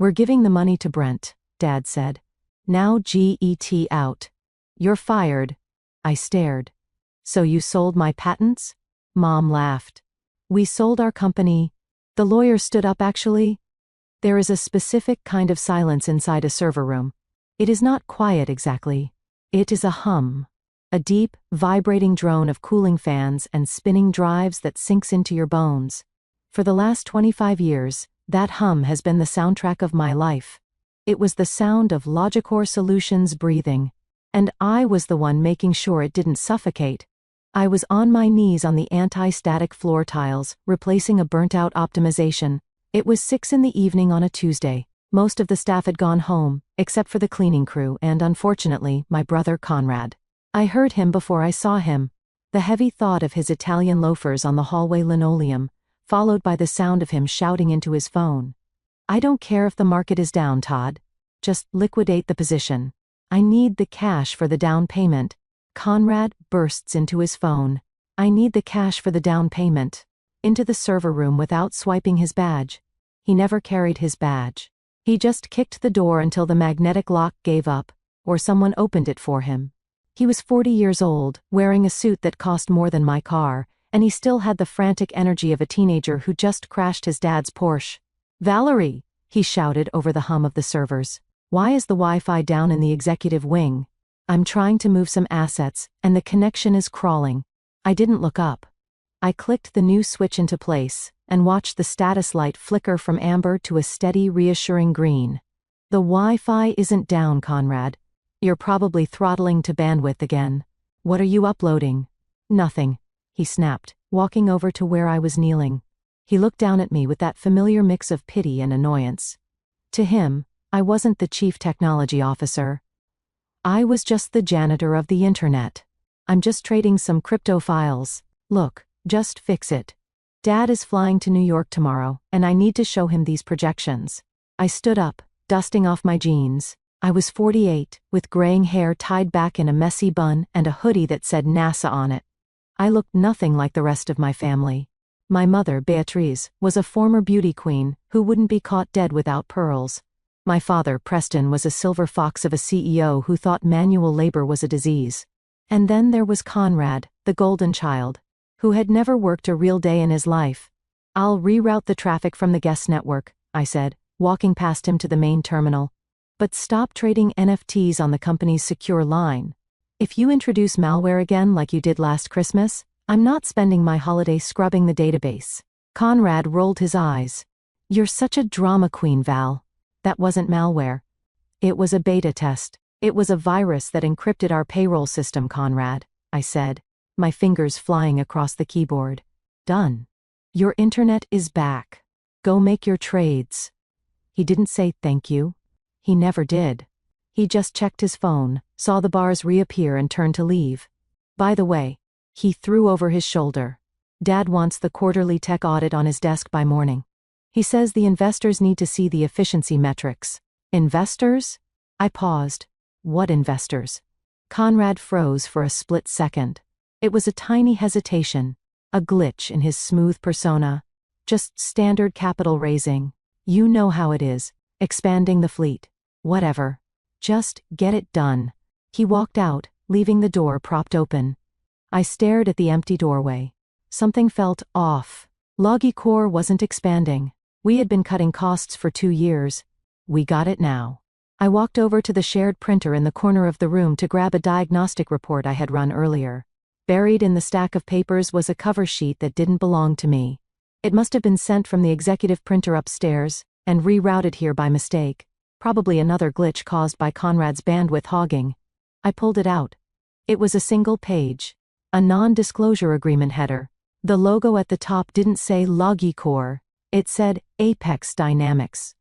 We're giving the money to Brent, Dad said. Now get out. You're fired. I stared. So you sold my patents? Mom laughed. We sold our company. The lawyer stood up actually. There is a specific kind of silence inside a server room. It is not quiet exactly. It is a hum. A deep, vibrating drone of cooling fans and spinning drives that sinks into your bones. For the last 25 years, that hum has been the soundtrack of my life. It was the sound of Logicor Solutions breathing. And I was the one making sure it didn't suffocate. I was on my knees on the anti-static floor tiles, replacing a burnt-out optimization. It was 6 p.m. on a Tuesday. Most of the staff had gone home, except for the cleaning crew and, unfortunately, my brother Conrad. I heard him before I saw him. The heavy thud of his Italian loafers on the hallway linoleum, followed by the sound of him shouting into his phone. I don't care if the market is down, Todd. Just liquidate the position. I need the cash for the down payment. Conrad bursts into his phone. I need the cash for the down payment. Into the server room without swiping his badge. He never carried his badge. He just kicked the door until the magnetic lock gave up, or someone opened it for him. He was 40 years old, wearing a suit that cost more than my car, and he still had the frantic energy of a teenager who just crashed his dad's Porsche. Valerie, he shouted over the hum of the servers. Why is the Wi-Fi down in the executive wing? I'm trying to move some assets, and the connection is crawling. I didn't look up. I clicked the new switch into place, and watched the status light flicker from amber to a steady, reassuring green. The Wi-Fi isn't down, Conrad. You're probably throttling to bandwidth again. What are you uploading? Nothing, he snapped, walking over to where I was kneeling. He looked down at me with that familiar mix of pity and annoyance. To him, I wasn't the chief technology officer. I was just the janitor of the internet. I'm just trading some crypto files. Look, just fix it. Dad is flying to New York tomorrow, and I need to show him these projections. I stood up, dusting off my jeans. I was 48, with graying hair tied back in a messy bun and a hoodie that said NASA on it. I looked nothing like the rest of my family. My mother, Beatrice, was a former beauty queen who wouldn't be caught dead without pearls. My father, Preston, was a silver fox of a CEO who thought manual labor was a disease. And then there was Conrad, the golden child, who had never worked a real day in his life. I'll reroute the traffic from the guest network, I said, walking past him to the main terminal. But stop trading NFTs on the company's secure line. If you introduce malware again like you did last Christmas, I'm not spending my holiday scrubbing the database. Conrad rolled his eyes. You're such a drama queen, Val. That wasn't malware. It was a beta test. It was a virus that encrypted our payroll system, Conrad, I said, my fingers flying across the keyboard. Done. Your internet is back. Go make your trades. He didn't say thank you. He never did. He just checked his phone, saw the bars reappear and turned to leave. By the way, he threw over his shoulder. Dad wants the quarterly tech audit on his desk by morning. He says the investors need to see the efficiency metrics. Investors? I paused. What investors? Conrad froze for a split second. It was a tiny hesitation, a glitch in his smooth persona. Just standard capital raising. You know how it is. Expanding the fleet. Whatever. Just get it done. He walked out, leaving the door propped open. I stared at the empty doorway. Something felt off. Logicor wasn't expanding. We had been cutting costs for 2 years. We got it now. I walked over to the shared printer in the corner of the room to grab a diagnostic report I had run earlier. Buried in the stack of papers was a cover sheet that didn't belong to me. It must have been sent from the executive printer upstairs and rerouted here by mistake. Probably another glitch caused by Conrad's bandwidth hogging. I pulled it out. It was a single page. A non-disclosure agreement header. The logo at the top didn't say Logicor. It said Apex Dynamics.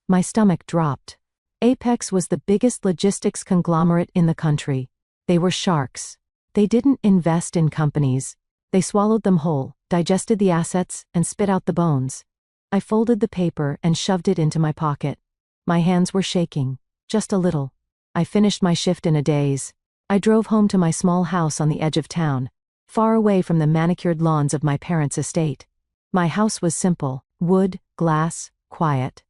My stomach dropped. Apex was the biggest logistics conglomerate in the country. They were sharks. They didn't invest in companies. They swallowed them whole, digested the assets, and spit out the bones. I folded the paper and shoved it into my pocket. My hands were shaking, just a little. I finished my shift in a daze. I drove home to my small house on the edge of town, far away from the manicured lawns of my parents' estate. My house was simple, wood, glass, quiet.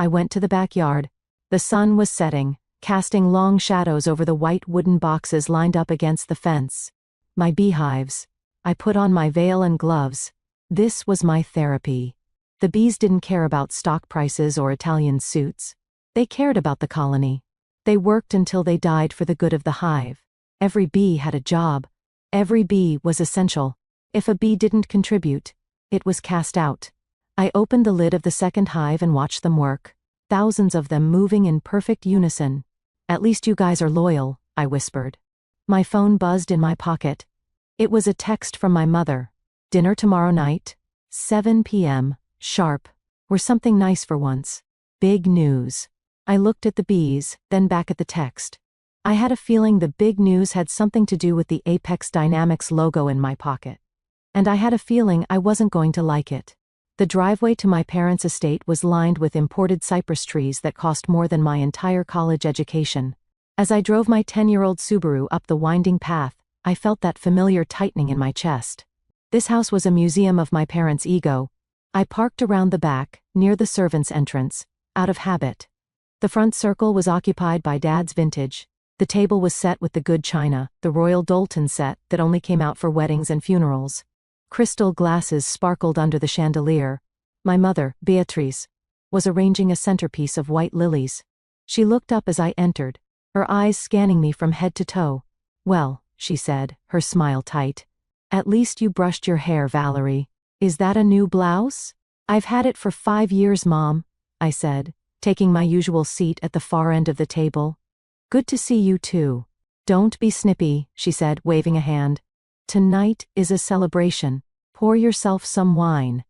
I went to the backyard. The sun was setting, casting long shadows over the white wooden boxes lined up against the fence. My beehives. I put on my veil and gloves. This was my therapy. The bees didn't care about stock prices or Italian suits. They cared about the colony. They worked until they died for the good of the hive. Every bee had a job. Every bee was essential. If a bee didn't contribute, it was cast out. I opened the lid of the second hive and watched them work. Thousands of them moving in perfect unison. "At least you guys are loyal," I whispered. My phone buzzed in my pocket. It was a text from my mother. "Dinner tomorrow night? 7 p.m. sharp. We're something nice for once. Big news." I looked at the bees, then back at the text. I had a feeling the big news had something to do with the Apex Dynamics logo in my pocket. And I had a feeling I wasn't going to like it. The driveway to my parents' estate was lined with imported cypress trees that cost more than my entire college education. As I drove my 10-year-old Subaru up the winding path, I felt that familiar tightening in my chest. This house was a museum of my parents' ego. I parked around the back, near the servants' entrance, out of habit. The front circle was occupied by Dad's vintage. The table was set with the good china, the Royal Doulton set that only came out for weddings and funerals. Crystal glasses sparkled under the chandelier. My mother, Beatrice, was arranging a centerpiece of white lilies. She looked up as I entered, her eyes scanning me from head to toe. "Well," she said, her smile tight. "At least you brushed your hair, Valerie. Is that a new blouse?" "I've had it for 5 years, Mom," I said, taking my usual seat at the far end of the table. "Good to see you too." "Don't be snippy," she said, waving a hand. "Tonight is a celebration. Pour yourself some wine.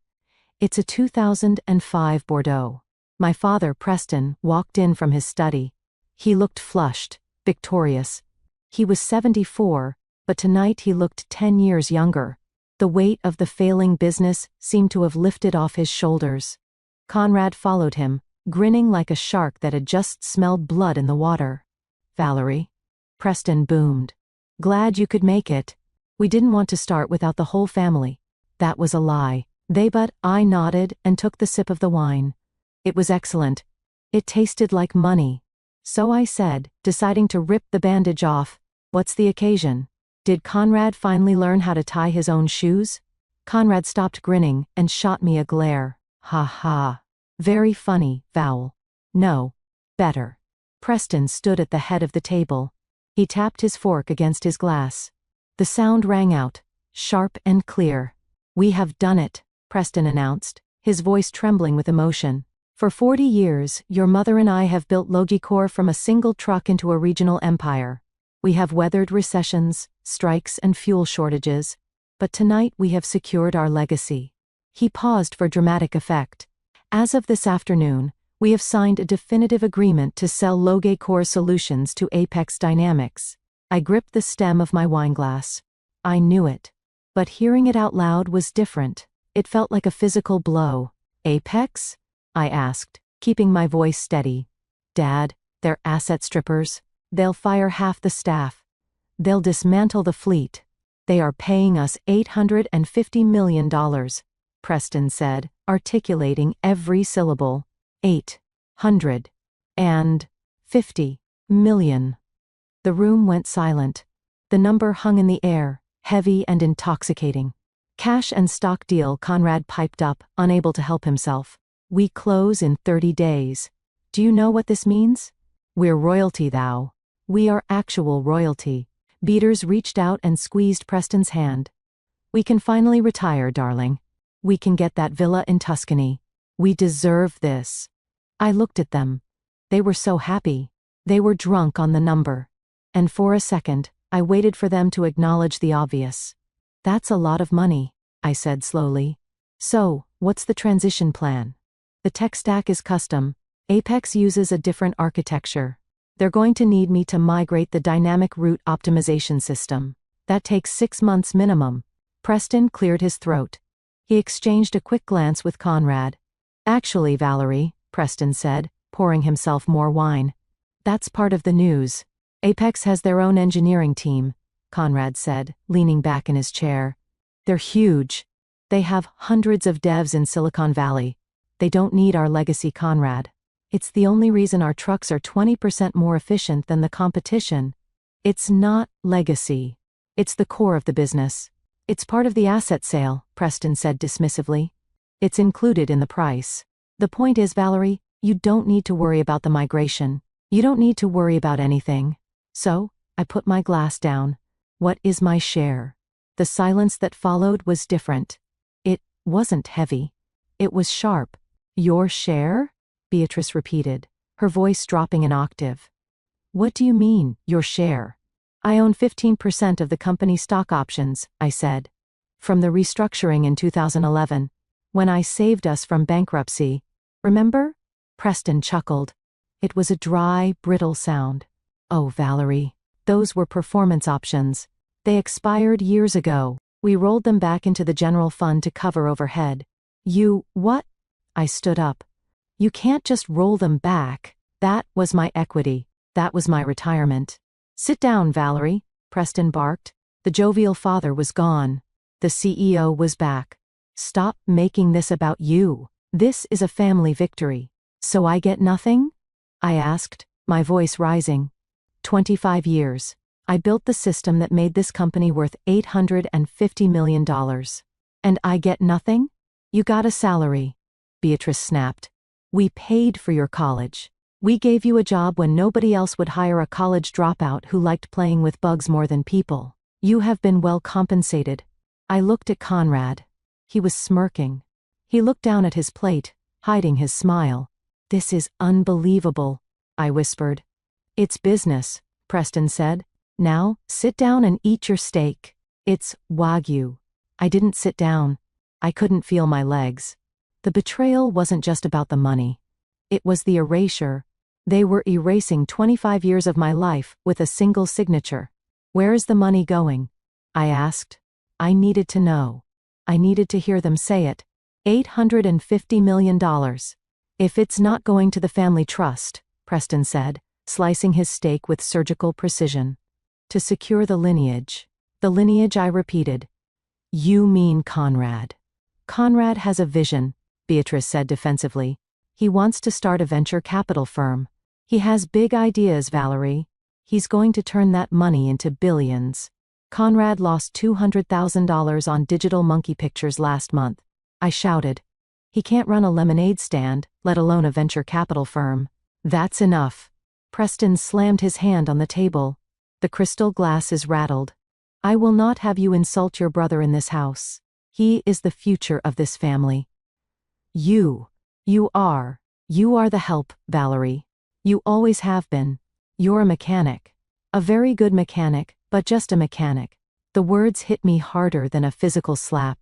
It's a 2005 Bordeaux." My father, Preston, walked in from his study. He looked flushed, victorious. He was 74, but tonight he looked 10 years younger. The weight of the failing business seemed to have lifted off his shoulders. Conrad followed him, grinning like a shark that had just smelled blood in the water. "Valerie?" Preston boomed. "Glad you could make it. We didn't want to start without the whole family." That was a lie. But I nodded and took the sip of the wine. It was excellent. It tasted like money. So I said, deciding to rip the bandage off, "What's the occasion? Did Conrad finally learn how to tie his own shoes?" Conrad stopped grinning and shot me a glare. "Ha ha. Very funny, Val." "No. Better." Preston stood at the head of the table. He tapped his fork against his glass. The sound rang out, sharp and clear. "We have done it," Preston announced, his voice trembling with emotion. "For 40 years, your mother and I have built Logicor from a single truck into a regional empire. We have weathered recessions, strikes and fuel shortages, but tonight we have secured our legacy." He paused for dramatic effect. "As of this afternoon, we have signed a definitive agreement to sell Logicor solutions to Apex Dynamics." I gripped the stem of my wineglass. I knew it. But hearing it out loud was different. It felt like a physical blow. "Apex?" I asked, keeping my voice steady. "Dad, they're asset strippers. They'll fire half the staff. They'll dismantle the fleet. They are paying us $850 million, Preston said, articulating every syllable. 850 million. The room went silent. The number hung in the air, heavy and intoxicating. "Cash and stock deal," Conrad piped up, unable to help himself. "We close in 30 days. Do you know what this means? We're royalty, thou. We are actual royalty." Beaters reached out and squeezed Preston's hand. "We can finally retire, darling. We can get that villa in Tuscany. We deserve this." I looked at them. They were so happy. They were drunk on the number. And for a second, I waited for them to acknowledge the obvious. "That's a lot of money," I said slowly. "So, what's the transition plan?" "The tech stack is custom. Apex uses a different architecture. They're going to need me to migrate the dynamic route optimization system. That takes 6 months minimum." Preston cleared his throat. He exchanged a quick glance with Conrad. "Actually, Valerie," Preston said, pouring himself more wine, "that's part of the news. Apex has their own engineering team," Conrad said, leaning back in his chair. "They're huge. They have hundreds of devs in Silicon Valley. They don't need our legacy, Conrad." It's the only reason our trucks are 20% more efficient than the competition. It's not legacy. It's the core of the business. It's part of the asset sale, Preston said dismissively. It's included in the price. The point is, Valerie, you don't need to worry about the migration. You don't need to worry about anything. So, I put my glass down. What is my share? The silence that followed was different. It wasn't heavy. It was sharp. Your share? Beatrice repeated, her voice dropping an octave. What do you mean, your share? I own 15% of the company's stock options, I said. From the restructuring in 2011, when I saved us from bankruptcy. Remember? Preston chuckled. It was a dry, brittle sound. Oh, Valerie, those were performance options. They expired years ago. We rolled them back into the general fund to cover overhead. You, what? I stood up. You can't just roll them back. That was my equity. That was my retirement. Sit down, Valerie, Preston barked. The jovial father was gone. The CEO was back. Stop making this about you. This is a family victory. So I get nothing? I asked, my voice rising. 25 years. I built the system that made this company worth $850 million. And I get nothing? You got a salary. Beatrice snapped. We paid for your college. We gave you a job when nobody else would hire a college dropout who liked playing with bugs more than people. You have been well compensated. I looked at Conrad. He was smirking. He looked down at his plate, hiding his smile. This is unbelievable, I whispered. It's business, Preston said. Now, sit down and eat your steak. It's Wagyu. I didn't sit down. I couldn't feel my legs. The betrayal wasn't just about the money. It was the erasure. They were erasing 25 years of my life with a single signature. Where is the money going? I asked. I needed to know. I needed to hear them say it. $850 million. If it's not going to the family trust, Preston said, slicing his steak with surgical precision. To secure the lineage. The lineage, I repeated. You mean Conrad. Conrad has a vision, Beatrice said defensively. He wants to start a venture capital firm. He has big ideas, Valerie. He's going to turn that money into billions. Conrad lost $200,000 on digital monkey pictures last month. I shouted. He can't run a lemonade stand, let alone a venture capital firm. That's enough. Preston slammed his hand on the table. The crystal glasses rattled. I will not have you insult your brother in this house. He is the future of this family. You are the help, Valerie. You always have been. You're a mechanic. A very good mechanic, but just a mechanic. The words hit me harder than a physical slap.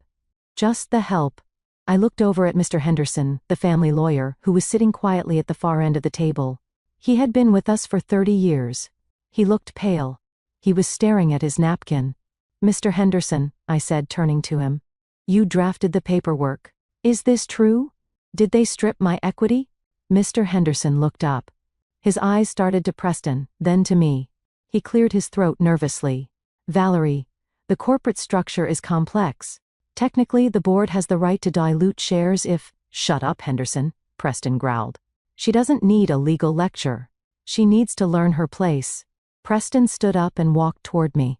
Just the help. I looked over at Mr. Henderson, the family lawyer, who was sitting quietly at the far end of the table. He had been with us for 30 years. He looked pale. He was staring at his napkin. Mr. Henderson, I said, turning to him. You drafted the paperwork. Is this true? Did they strip my equity? Mr. Henderson looked up. His eyes started to Preston, then to me. He cleared his throat nervously. Valerie, the corporate structure is complex. Technically, the board has the right to dilute shares if— Shut up, Henderson, Preston growled. She doesn't need a legal lecture. She needs to learn her place. Preston stood up and walked toward me.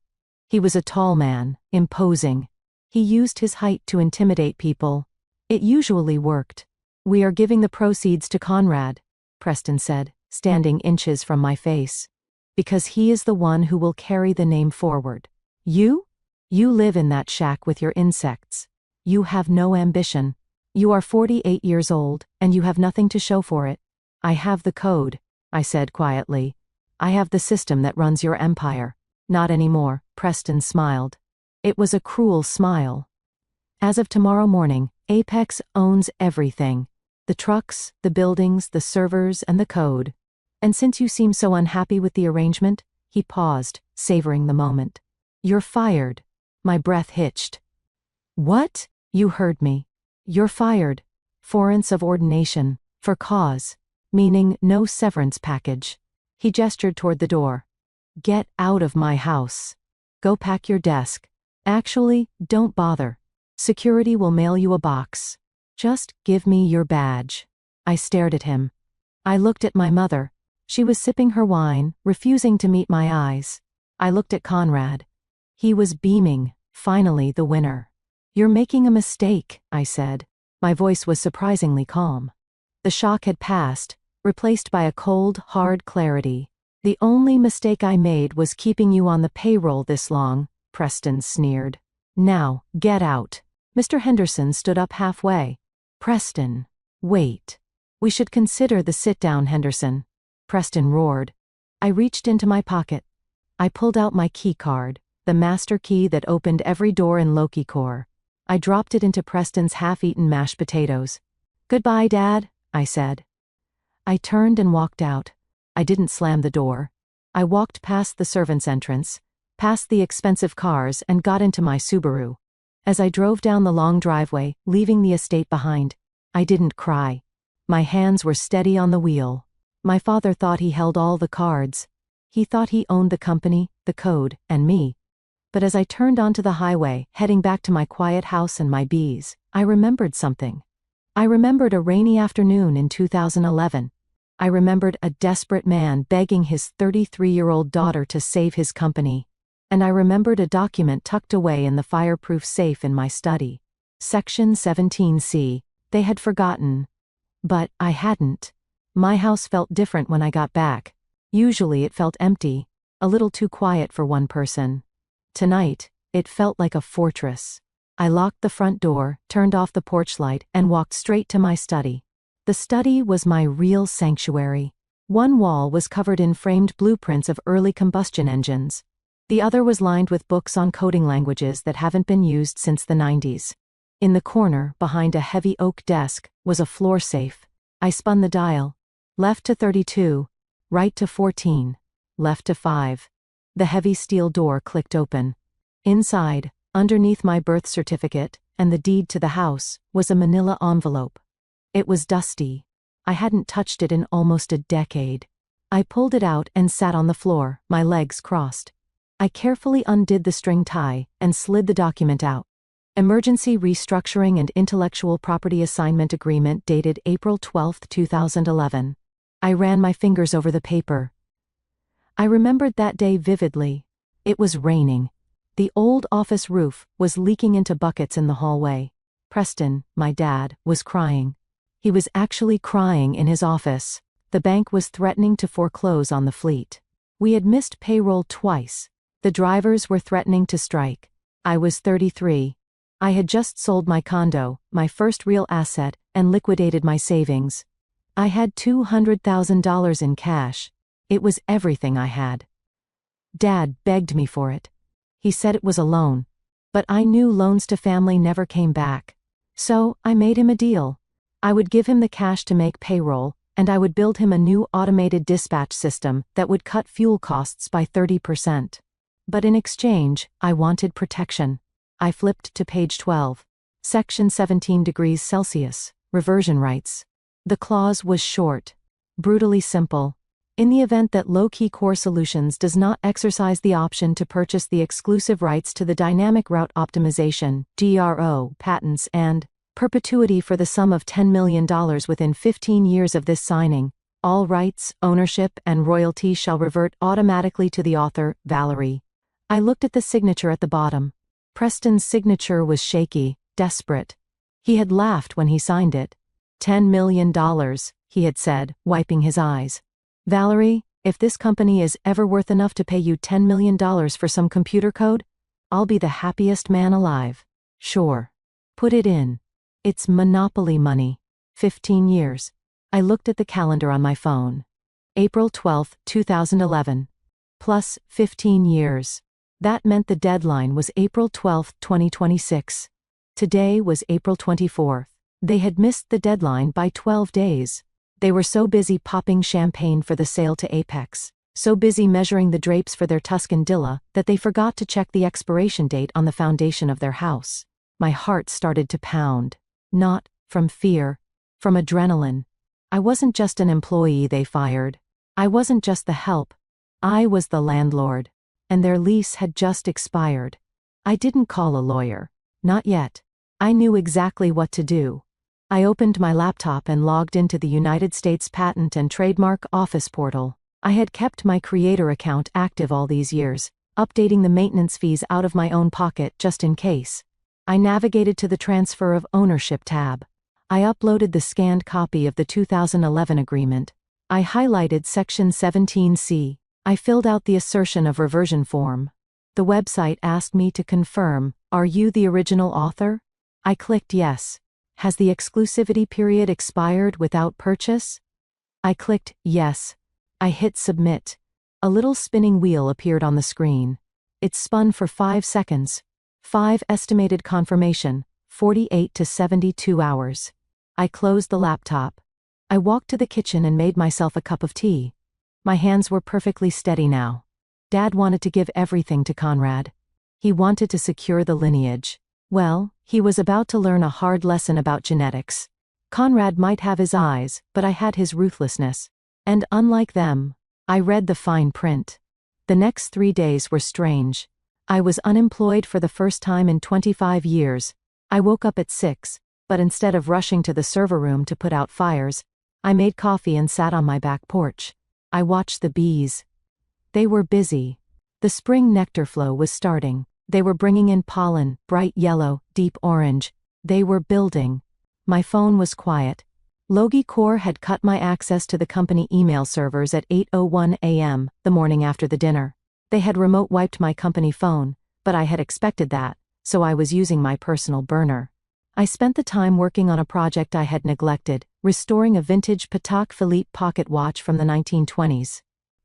He was a tall man, imposing. He used his height to intimidate people. It usually worked. We are giving the proceeds to Conrad, Preston said, standing inches from my face. Because he is the one who will carry the name forward. You? You live in that shack with your insects. You have no ambition. You are 48 years old, and you have nothing to show for it. I have the code, I said quietly. I have the system that runs your empire. Not anymore, Preston smiled. It was a cruel smile. As of tomorrow morning, Apex owns everything. The trucks, the buildings, the servers, and the code. And since you seem so unhappy with the arrangement, he paused, savoring the moment. You're fired. My breath hitched. What? You heard me. You're fired. Forance of ordination. For cause. Meaning no severance package. He gestured toward the door. Get out of my house. Go pack your desk. Actually, don't bother. Security will mail you a box. Just give me your badge. I stared at him. I looked at my mother. She was sipping her wine, refusing to meet my eyes. I looked at Conrad. He was beaming, finally the winner. "You're making a mistake," I said. My voice was surprisingly calm. The shock had passed, replaced by a cold, hard clarity. "The only mistake I made was keeping you on the payroll this long," Preston sneered. "Now, get out." Mr. Henderson stood up halfway. "Preston, wait. We should consider the sit-down, Henderson." Preston roared. I reached into my pocket. I pulled out my key card, the master key that opened every door in Loki Corps. I dropped it into Preston's half-eaten mashed potatoes. "Goodbye, Dad," I said. I turned and walked out. I didn't slam the door. I walked past the servants' entrance, past the expensive cars, and got into my Subaru. As I drove down the long driveway, leaving the estate behind, I didn't cry. My hands were steady on the wheel. My father thought he held all the cards. He thought he owned the company, the code, and me. But as I turned onto the highway, heading back to my quiet house and my bees, I remembered something. I remembered a rainy afternoon in 2011. I remembered a desperate man begging his 33-year-old daughter to save his company. And I remembered a document tucked away in the fireproof safe in my study. Section 17C. They had forgotten. But I hadn't. My house felt different when I got back. Usually it felt empty, a little too quiet for one person. Tonight, it felt like a fortress. I locked the front door, turned off the porch light, and walked straight to my study. The study was my real sanctuary. One wall was covered in framed blueprints of early combustion engines. The other was lined with books on coding languages that haven't been used since the 90s. In the corner, behind a heavy oak desk, was a floor safe. I spun the dial. Left to 32, right to 14, left to 5. The heavy steel door clicked open. Inside, underneath my birth certificate and the deed to the house, was a manila envelope. It was dusty. I hadn't touched it in almost a decade. I pulled it out and sat on the floor, my legs crossed. I carefully undid the string tie and slid the document out. Emergency Restructuring and Intellectual Property Assignment Agreement dated April 12, 2011. I ran my fingers over the paper. I remembered that day vividly. It was raining. The old office roof was leaking into buckets in the hallway. Preston, my dad, was crying. He was actually crying in his office. The bank was threatening to foreclose on the fleet. We had missed payroll twice. The drivers were threatening to strike. I was 33. I had just sold my condo, my first real asset, and liquidated my savings. I had $200,000 in cash. It was everything I had. Dad begged me for it. He said it was a loan. But I knew loans to family never came back. So, I made him a deal. I would give him the cash to make payroll, and I would build him a new automated dispatch system that would cut fuel costs by 30%. But in exchange, I wanted protection. I flipped to page 12. Section 17 degrees Celsius, reversion rights. The clause was short, brutally simple. In the event that Loki Core Solutions does not exercise the option to purchase the exclusive rights to the Dynamic Route Optimization (DRO) patents and perpetuity for the sum of $10 million within 15 years of this signing, all rights, ownership, and royalty shall revert automatically to the author, Valerie. I looked at the signature at the bottom. Preston's signature was shaky, desperate. He had laughed when he signed it. $10 million, he had said, wiping his eyes. Valerie, if this company is ever worth enough to pay you $10 million for some computer code, I'll be the happiest man alive. Sure. Put it in. It's monopoly money. 15 years. I looked at the calendar on my phone. April 12, 2011. Plus 15 years. That meant the deadline was April 12, 2026. Today was April 24th. They had missed the deadline by 12 days. They were so busy popping champagne for the sale to Apex, so busy measuring the drapes for their Tuscan Dilla, that they forgot to check the expiration date on the foundation of their house. My heart started to pound. Not from fear, from adrenaline. I wasn't just an employee they fired. I wasn't just the help. I was the landlord. And their lease had just expired. I didn't call a lawyer. Not yet. I knew exactly what to do. I opened my laptop and logged into the United States Patent and Trademark Office portal. I had kept my creator account active all these years, updating the maintenance fees out of my own pocket just in case. I navigated to the Transfer of Ownership tab. I uploaded the scanned copy of the 2011 agreement. I highlighted Section 17C. I filled out the assertion of reversion form. The website asked me to confirm, "Are you the original author?" I clicked yes. "Has the exclusivity period expired without purchase?" I clicked yes. I hit submit. A little spinning wheel appeared on the screen. It spun for 5 seconds. 5 estimated confirmation, 48 to 72 hours. I closed the laptop. I walked to the kitchen and made myself a cup of tea. My hands were perfectly steady now. Dad wanted to give everything to Conrad. He wanted to secure the lineage. Well, he was about to learn a hard lesson about genetics. Conrad might have his eyes, but I had his ruthlessness. And unlike them, I read the fine print. The next 3 days were strange. I was unemployed for the first time in 25 years. I woke up at 6, but instead of rushing to the server room to put out fires, I made coffee and sat on my back porch. I watched the bees. They were busy. The spring nectar flow was starting. They were bringing in pollen, bright yellow, deep orange. They were building. My phone was quiet. Logie Corps had cut my access to the company email servers at 8:01 a.m., the morning after the dinner. They had remote wiped my company phone, but I had expected that, so I was using my personal burner. I spent the time working on a project I had neglected, restoring a vintage Patek Philippe pocket watch from the 1920s.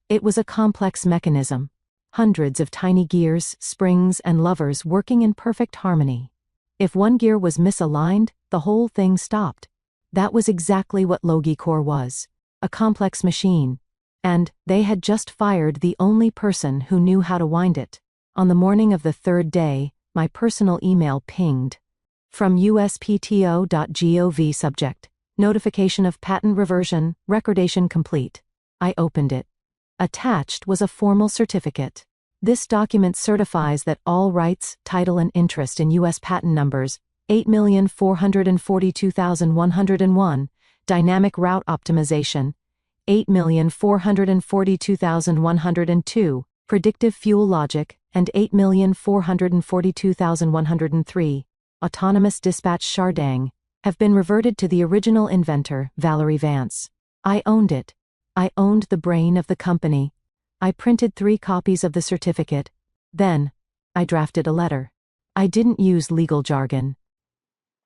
It was a complex mechanism. Hundreds of tiny gears, springs, and levers working in perfect harmony. If one gear was misaligned, the whole thing stopped. That was exactly what Logie Corps was. A complex machine. And they had just fired the only person who knew how to wind it. On the morning of the 3rd day, my personal email pinged. From uspto.gov subject. Notification of patent reversion, recordation complete. I opened it. Attached was a formal certificate. This document certifies that all rights, title and interest in U.S. patent numbers 8,442,101, dynamic route optimization, 8,442,102, predictive fuel logic, and 8,442,103, autonomous dispatch Chardang, have been reverted to the original inventor, Valerie Vance. I owned it. I owned the brain of the company. I printed 3 copies of the certificate. Then, I drafted a letter. I didn't use legal jargon.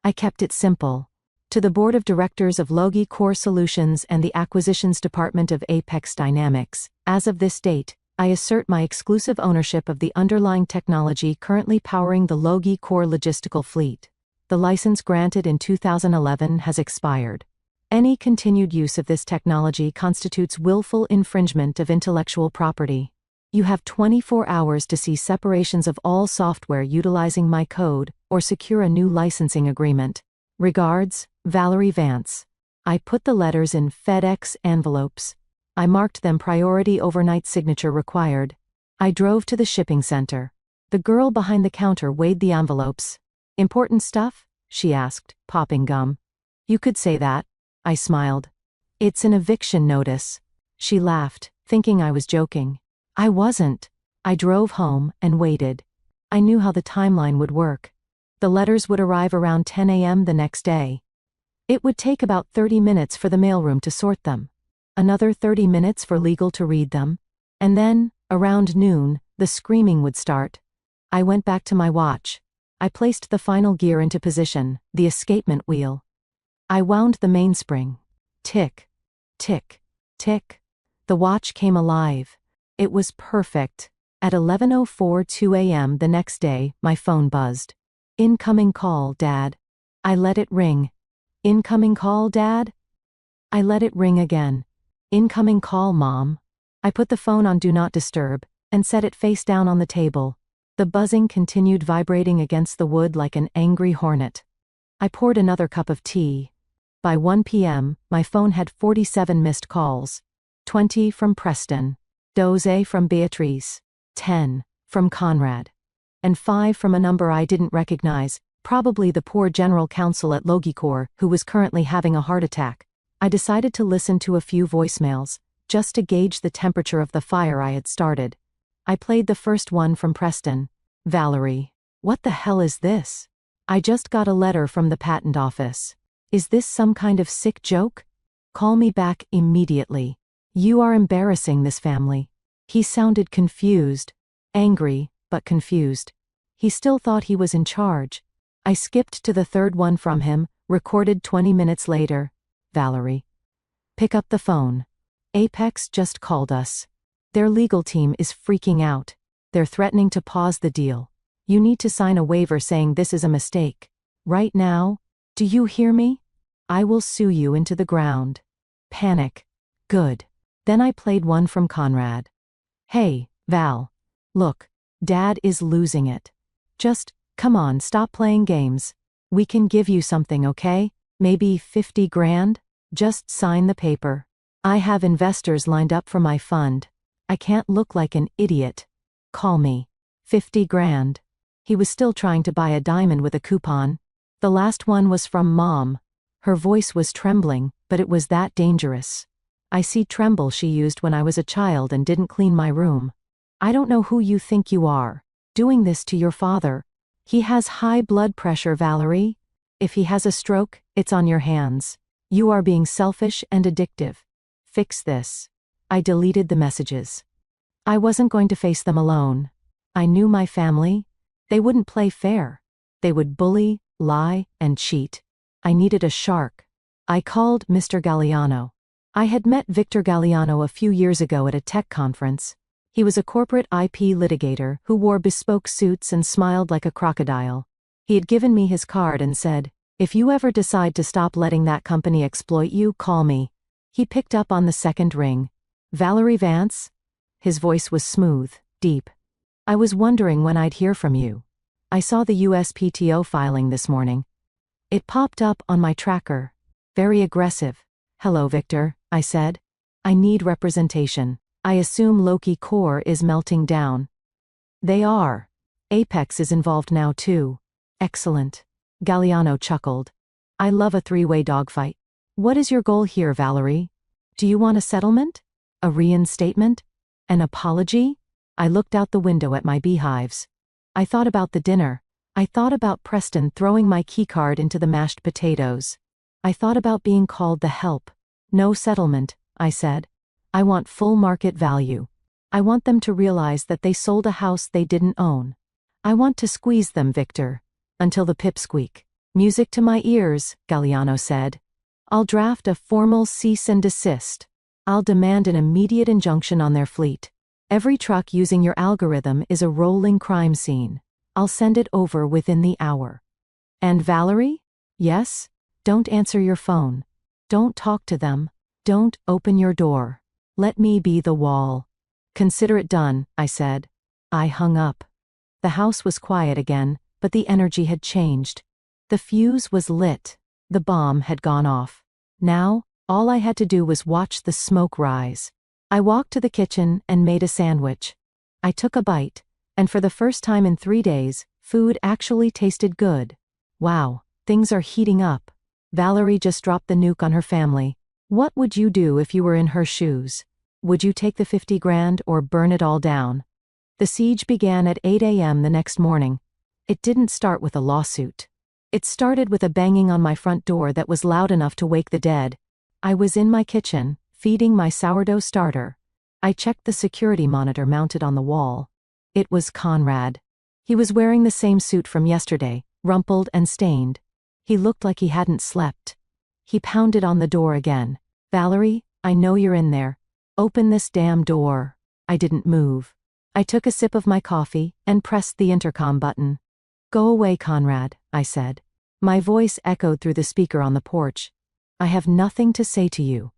I kept it simple. To the Board of Directors of Logie Corps Solutions and the Acquisitions Department of Apex Dynamics, as of this date, I assert my exclusive ownership of the underlying technology currently powering the Logie Corps logistical fleet. The license granted in 2011 has expired. Any continued use of this technology constitutes willful infringement of intellectual property. You have 24 hours to see separations of all software utilizing my code, or secure a new licensing agreement. Regards, Valerie Vance. I put the letters in FedEx envelopes. I marked them priority overnight signature required. I drove to the shipping center. The girl behind the counter weighed the envelopes. "Important stuff?" she asked, popping gum. "You could say that." I smiled. "It's an eviction notice." She laughed, thinking I was joking. I wasn't. I drove home and waited. I knew how the timeline would work. The letters would arrive around 10 a.m. the next day. It would take about 30 minutes for the mailroom to sort them. Another 30 minutes for legal to read them. And then, around noon, the screaming would start. I went back to my watch. I placed the final gear into position, the escapement wheel. I wound the mainspring. Tick, tick, tick. The watch came alive. It was perfect. At 11:04 a.m. the next day, my phone buzzed. "Incoming call, Dad." I let it ring. "Incoming call, Dad?" I let it ring again. "Incoming call, Mom." I put the phone on Do Not Disturb, and set it face down on the table. The buzzing continued vibrating against the wood like an angry hornet. I poured another cup of tea. By 1 p.m., my phone had 47 missed calls. 20 from Preston. 12 from Beatrice. 10 from Conrad. And 5 from a number I didn't recognize, Probably the poor general counsel at Logicor, who was currently having a heart attack. I decided to listen to a few voicemails, just to gauge the temperature of the fire I had started. I played the first one from Preston. Valerie. What the hell is this? I just got a letter from the patent office. Is this some kind of sick joke? Call me back immediately. You are embarrassing this family. He sounded confused. Angry, but confused. He still thought he was in charge. I skipped to the third one from him, recorded 20 minutes later. Valerie. Pick up the phone. Apex just called us. Their legal team is freaking out. They're threatening to pause the deal. You need to sign a waiver saying this is a mistake. Right now? Do you hear me? I will sue you into the ground. Panic. Good. Then I played one from Conrad. Hey, Val. Look, Dad is losing it. Just, come on, stop playing games. We can give you something, okay? Maybe 50 grand? Just sign the paper. I have investors lined up for my fund. I can't look like an idiot. Call me. 50 grand. He was still trying to buy a diamond with a coupon. The last one was from Mom. Her voice was trembling, but it was that dangerous. I see tremble she used when I was a child and didn't clean my room. I don't know who you think you are. Doing this to your father. He has high blood pressure, Valerie. If he has a stroke, it's on your hands. You are being selfish and addictive. Fix this. I deleted the messages. I wasn't going to face them alone. I knew my family. They wouldn't play fair. They would bully, lie, and cheat. I needed a shark. I called Mr. Galliano. I had met Victor Galliano a few years ago at a tech conference. He was a corporate IP litigator who wore bespoke suits and smiled like a crocodile. He had given me his card and said, "If you ever decide to stop letting that company exploit you, call me." He picked up on the second ring. Valerie Vance? His voice was smooth, deep. I was wondering when I'd hear from you. I saw the USPTO filing this morning. It popped up on my tracker. Very aggressive. Hello, Victor, I said. I need representation. I assume Loki Core is melting down. They are. Apex is involved now too. Excellent. Galliano chuckled. I love a three-way dogfight. What is your goal here, Valerie? Do you want a settlement? A reinstatement? An apology? I looked out the window at my beehives. I thought about the dinner. I thought about Preston throwing my keycard into the mashed potatoes. I thought about being called the help. No settlement, I said. I want full market value. I want them to realize that they sold a house they didn't own. I want to squeeze them, Victor. Until the pipsqueak. Music to my ears, Galliano said. I'll draft a formal cease and desist. I'll demand an immediate injunction on their fleet. Every truck using your algorithm is a rolling crime scene. I'll send it over within the hour. And Valerie? Yes? Don't answer your phone. Don't talk to them. Don't open your door. Let me be the wall. Consider it done, I said. I hung up. The house was quiet again, but the energy had changed. The fuse was lit. The bomb had gone off. Now, all I had to do was watch the smoke rise. I walked to the kitchen and made a sandwich. I took a bite, and for the first time in 3 days, food actually tasted good. Wow, things are heating up. Valerie just dropped the nuke on her family. What would you do if you were in her shoes? Would you take the 50 grand or burn it all down? The siege began at 8 a.m. the next morning. It didn't start with a lawsuit. It started with a banging on my front door that was loud enough to wake the dead. I was in my kitchen, feeding my sourdough starter. I checked the security monitor mounted on the wall. It was Conrad. He was wearing the same suit from yesterday, rumpled and stained. He looked like he hadn't slept. He pounded on the door again. Valerie, I know you're in there. Open this damn door. I didn't move. I took a sip of my coffee and pressed the intercom button. Go away, Conrad, I said. My voice echoed through the speaker on the porch. I have nothing to say to you.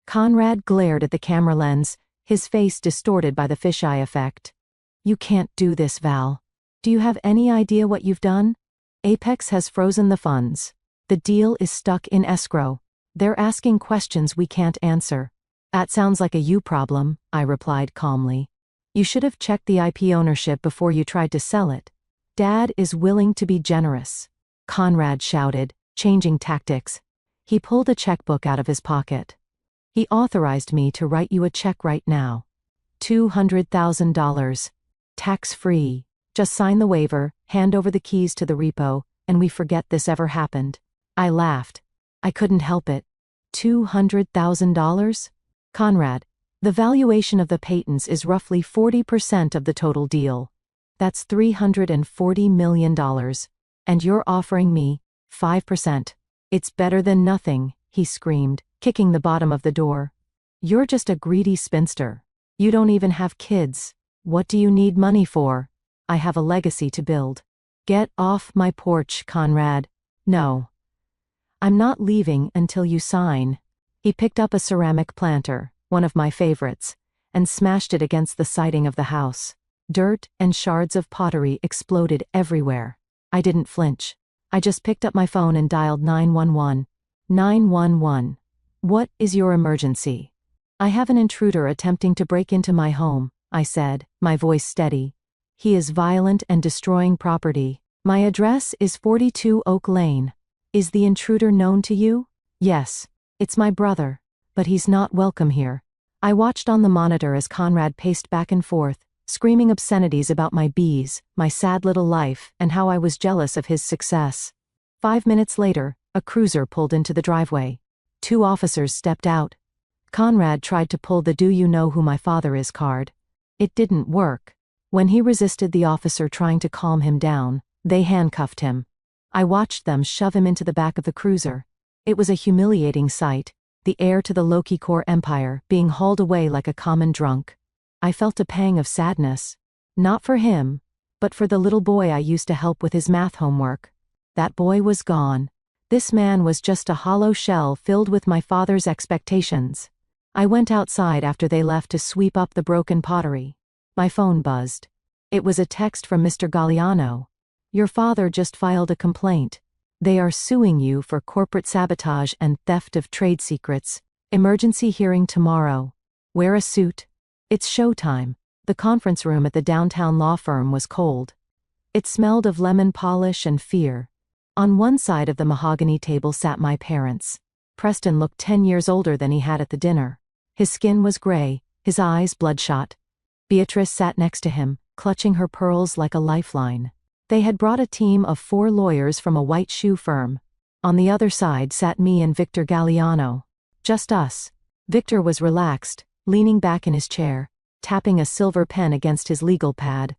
Conrad glared at the camera lens, his face distorted by the fisheye effect. You can't do this, Val. Do you have any idea what you've done? Apex has frozen the funds. The deal is stuck in escrow. They're asking questions we can't answer. That sounds like a you problem, I replied calmly. You should have checked the IP ownership before you tried to sell it. Dad is willing to be generous. Conrad shouted, changing tactics. He pulled a checkbook out of his pocket. He authorized me to write you a check right now. $200,000. Tax-free. Just sign the waiver, hand over the keys to the repo, and we forget this ever happened. I laughed. I couldn't help it. $200,000? Conrad, the valuation of the patents is roughly 40% of the total deal. That's $340 million. And you're offering me 5%. It's better than nothing, he screamed, kicking the bottom of the door. You're just a greedy spinster. You don't even have kids. What do you need money for? I have a legacy to build. Get off my porch, Conrad. No. I'm not leaving until you sign. He picked up a ceramic planter, one of my favorites, and smashed it against the siding of the house. Dirt and shards of pottery exploded everywhere. I didn't flinch. I just picked up my phone and dialed 911. 911. What is your emergency? I have an intruder attempting to break into my home, I said, my voice steady. He is violent and destroying property. My address is 42 Oak Lane. Is the intruder known to you? Yes. It's my brother. But he's not welcome here. I watched on the monitor as Conrad paced back and forth, screaming obscenities about my bees, my sad little life, and how I was jealous of his success. 5 minutes later, a cruiser pulled into the driveway. 2 officers stepped out. Conrad tried to pull the "Do you know who my father is" card. It didn't work. When he resisted the officer trying to calm him down, they handcuffed him. I watched them shove him into the back of the cruiser. It was a humiliating sight, the heir to the Loki Corps empire being hauled away like a common drunk. I felt a pang of sadness. Not for him, but for the little boy I used to help with his math homework. That boy was gone. This man was just a hollow shell filled with my father's expectations. I went outside after they left to sweep up the broken pottery. My phone buzzed. It was a text from Mr. Galliano. Your father just filed a complaint. They are suing you for corporate sabotage and theft of trade secrets. Emergency hearing tomorrow. Wear a suit. It's showtime. The conference room at the downtown law firm was cold. It smelled of lemon polish and fear. On one side of the mahogany table sat my parents. Preston looked 10 years older than he had at the dinner. His skin was gray, his eyes bloodshot. Beatrice sat next to him, clutching her pearls like a lifeline. They had brought a team of 4 lawyers from a white shoe firm. On the other side sat me and Victor Galliano. Just us. Victor was relaxed, leaning back in his chair, tapping a silver pen against his legal pad.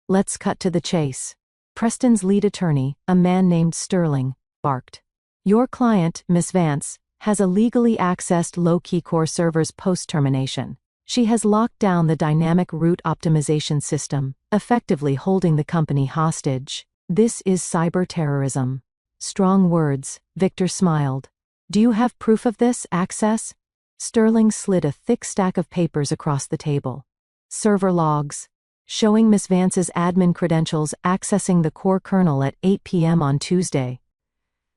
Let's cut to the chase. Preston's lead attorney, a man named Sterling, barked. Your client, Miss Vance, has a legally accessed low-key core servers post-termination. She has locked down the dynamic route optimization system, effectively holding the company hostage. This is cyber terrorism. Strong words, Victor smiled. Do you have proof of this access? Sterling slid a thick stack of papers across the table. Server logs. Showing Miss Vance's admin credentials accessing the core kernel at 8 p.m. on Tuesday.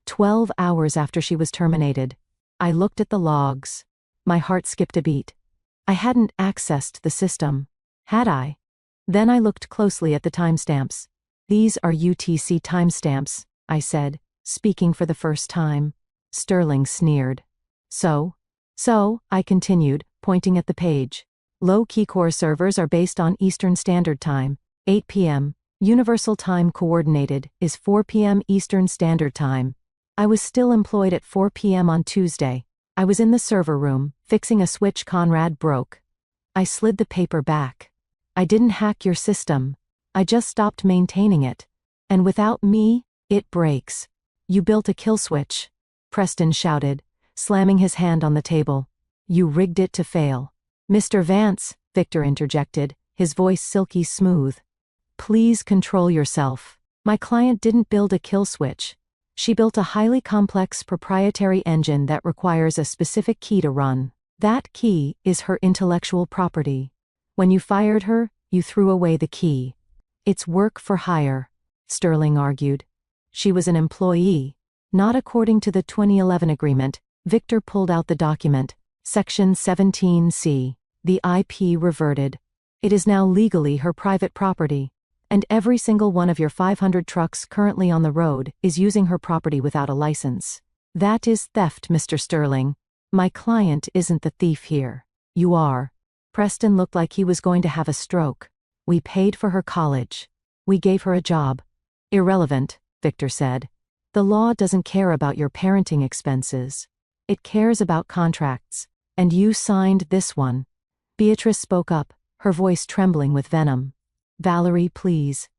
12 hours after she was terminated. I looked at the logs. My heart skipped a beat. I hadn't accessed the system. Had I? Then I looked closely at the timestamps. These are UTC timestamps, I said, speaking for the first time. Sterling sneered. So, I continued, pointing at the page. Low-key core servers are based on Eastern Standard Time, 8 p.m. Universal Time Coordinated is 4 p.m. Eastern Standard Time. I was still employed at 4 p.m. on Tuesday. I was in the server room, fixing a switch Conrad broke. I slid the paper back. I didn't hack your system. I just stopped maintaining it. And without me, it breaks. You built a kill switch. Preston shouted, slamming his hand on the table. You rigged it to fail. Mr. Vance, Victor interjected, his voice silky smooth. Please control yourself. My client didn't build a kill switch. She built a highly complex proprietary engine that requires a specific key to run. That key is her intellectual property. When you fired her, you threw away the key. It's work for hire, Sterling argued. She was an employee. Not according to the 2011 agreement. Victor pulled out the document. Section 17C. The IP reverted. It is now legally her private property. And every single one of your 500 trucks currently on the road is using her property without a license. That is theft, Mr. Sterling. My client isn't the thief here. You are. Preston looked like he was going to have a stroke. We paid for her college. We gave her a job. Irrelevant, Victor said. The law doesn't care about your parenting expenses. It cares about contracts. And you signed this one. Beatrice spoke up, her voice trembling with venom. Valerie, please.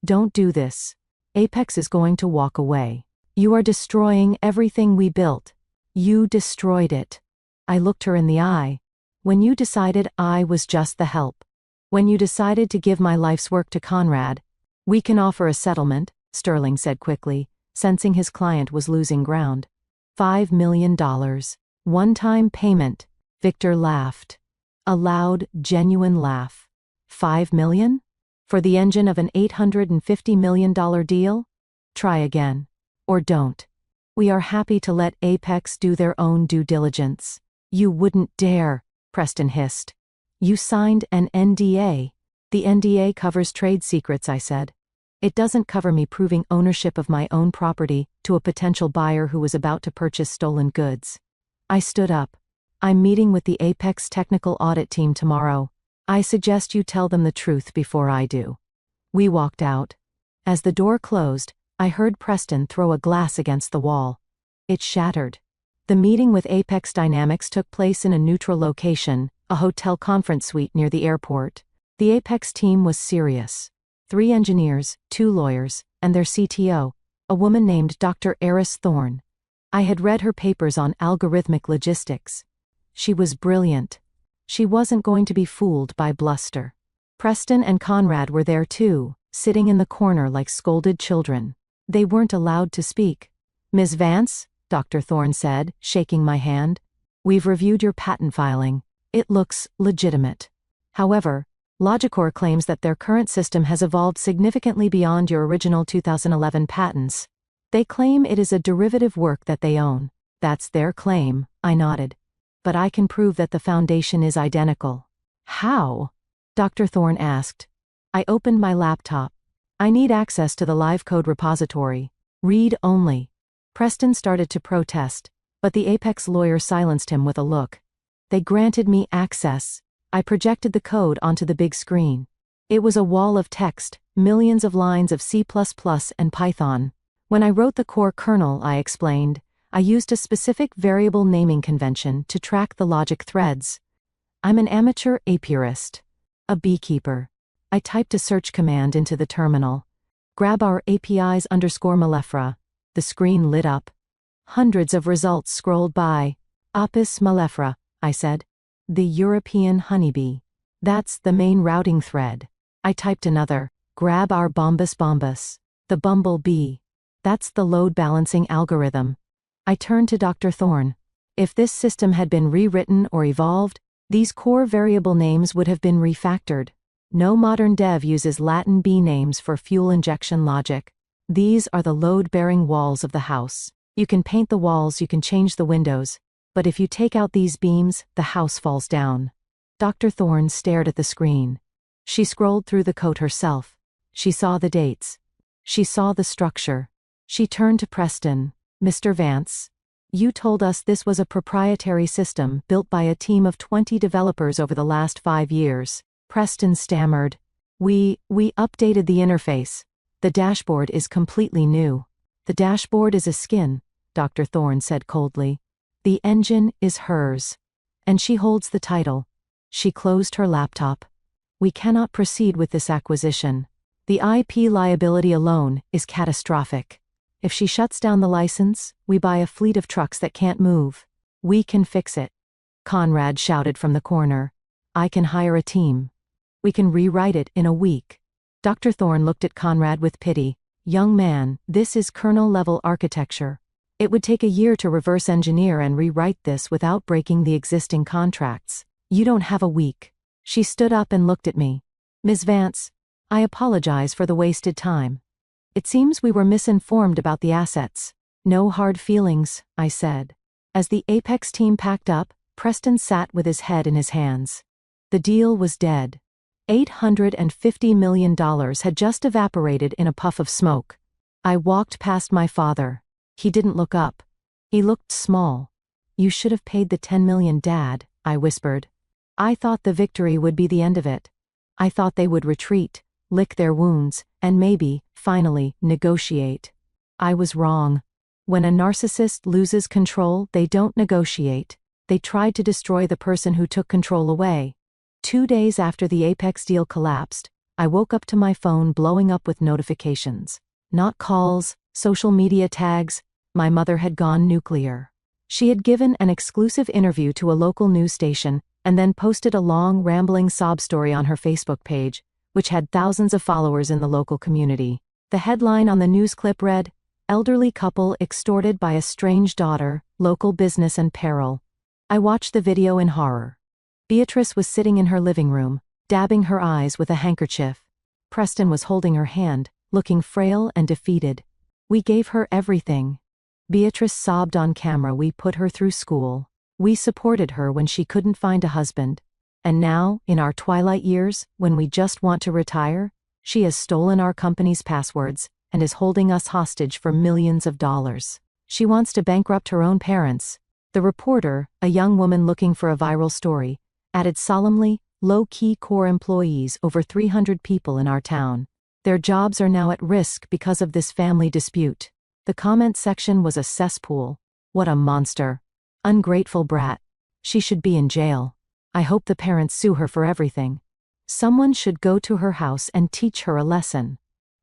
Don't do this. Apex is going to walk away. You are destroying everything we built. You destroyed it. I looked her in the eye. When you decided I was just the help. When you decided to give my life's work to Conrad. We can offer a settlement, Sterling said quickly, sensing his client was losing ground. $5 million. One-time payment. Victor laughed. A loud, genuine laugh. $5 million? For the engine of an $850 million deal? Try again. Or don't. We are happy to let Apex do their own due diligence. You wouldn't dare, Preston hissed. You signed an NDA. The NDA covers trade secrets, I said. It doesn't cover me proving ownership of my own property to a potential buyer who was about to purchase stolen goods. I stood up. I'm meeting with the Apex technical audit team tomorrow. I suggest you tell them the truth before I do. We walked out. As the door closed, I heard Preston throw a glass against the wall. It shattered. The meeting with Apex Dynamics took place in a neutral location, a hotel conference suite near the airport. The Apex team was serious. 3 engineers, 2 lawyers, and their CTO, a woman named Dr. Eris Thorne. I had read her papers on algorithmic logistics. She was brilliant. She wasn't going to be fooled by bluster. Preston and Conrad were there too, sitting in the corner like scolded children. They weren't allowed to speak. Ms. Vance, Dr. Thorne said, shaking my hand. We've reviewed your patent filing. It looks legitimate. However, Logicor claims that their current system has evolved significantly beyond your original 2011 patents. They claim it is a derivative work that they own. That's their claim, I nodded. But I can prove that the foundation is identical. How? Dr. Thorne asked. I opened my laptop. I need access to the live code repository. Read only. Preston started to protest, but the Apex lawyer silenced him with a look. They granted me access. I projected the code onto the big screen. It was a wall of text, millions of lines of C++ and Python. When I wrote the core kernel, I explained, I used a specific variable naming convention to track the logic threads. I'm an amateur apiarist. A beekeeper. I typed a search command into the terminal. Grab our APIs _Malefra. The screen lit up. Hundreds of results scrolled by. Apis mellifera, I said. The European honeybee. That's the main routing thread. I typed another. Grab our bombus. The bumblebee. That's the load balancing algorithm. I turned to Dr. Thorne. If this system had been rewritten or evolved, these core variable names would have been refactored. No modern dev uses Latin B names for fuel injection logic. These are the load-bearing walls of the house. You can paint the walls, you can change the windows, but if you take out these beams, the house falls down. Dr. Thorne stared at the screen. She scrolled through the code herself. She saw the dates. She saw the structure. She turned to Preston. Mr. Vance, you told us this was a proprietary system built by a team of 20 developers over the last 5 years. Preston stammered. We updated the interface. The dashboard is completely new. The dashboard is a skin, Dr. Thorne said coldly. The engine is hers. And she holds the title. She closed her laptop. We cannot proceed with this acquisition. The IP liability alone is catastrophic. If she shuts down the license, we buy a fleet of trucks that can't move. We can fix it. Conrad shouted from the corner. I can hire a team. We can rewrite it in a week. Dr. Thorne looked at Conrad with pity. Young man, this is kernel-level architecture. It would take a year to reverse engineer and rewrite this without breaking the existing contracts. You don't have a week. She stood up and looked at me. Ms. Vance, I apologize for the wasted time. It seems we were misinformed about the assets. No hard feelings, I said. As the Apex team packed up, Preston sat with his head in his hands. The deal was dead. $850 million had just evaporated in a puff of smoke. I walked past my father. He didn't look up. He looked small. "You should have paid the $10 million, Dad," I whispered. I thought the victory would be the end of it. I thought they would retreat, lick their wounds, and maybe, finally, negotiate. I was wrong. When a narcissist loses control, they don't negotiate. They tried to destroy the person who took control away. 2 days after the Apex deal collapsed, I woke up to my phone blowing up with notifications. Not calls, social media tags. My mother had gone nuclear. She had given an exclusive interview to a local news station and then posted a long, rambling sob story on her Facebook page, which had thousands of followers in the local community. The headline on the news clip read, "Elderly couple extorted by a strange daughter, local business in peril." I watched the video in horror. Beatrice was sitting in her living room, dabbing her eyes with a handkerchief. Preston was holding her hand, looking frail and defeated. "We gave her everything." Beatrice sobbed on camera. "We put her through school. We supported her when she couldn't find a husband. And now, in our twilight years, when we just want to retire, she has stolen our company's passwords and is holding us hostage for millions of dollars. She wants to bankrupt her own parents." The reporter, a young woman looking for a viral story, added solemnly, "Low-key core employees, over 300 people in our town. Their jobs are now at risk because of this family dispute." The comment section was a cesspool. "What a monster. Ungrateful brat. She should be in jail. I hope the parents sue her for everything. Someone should go to her house and teach her a lesson."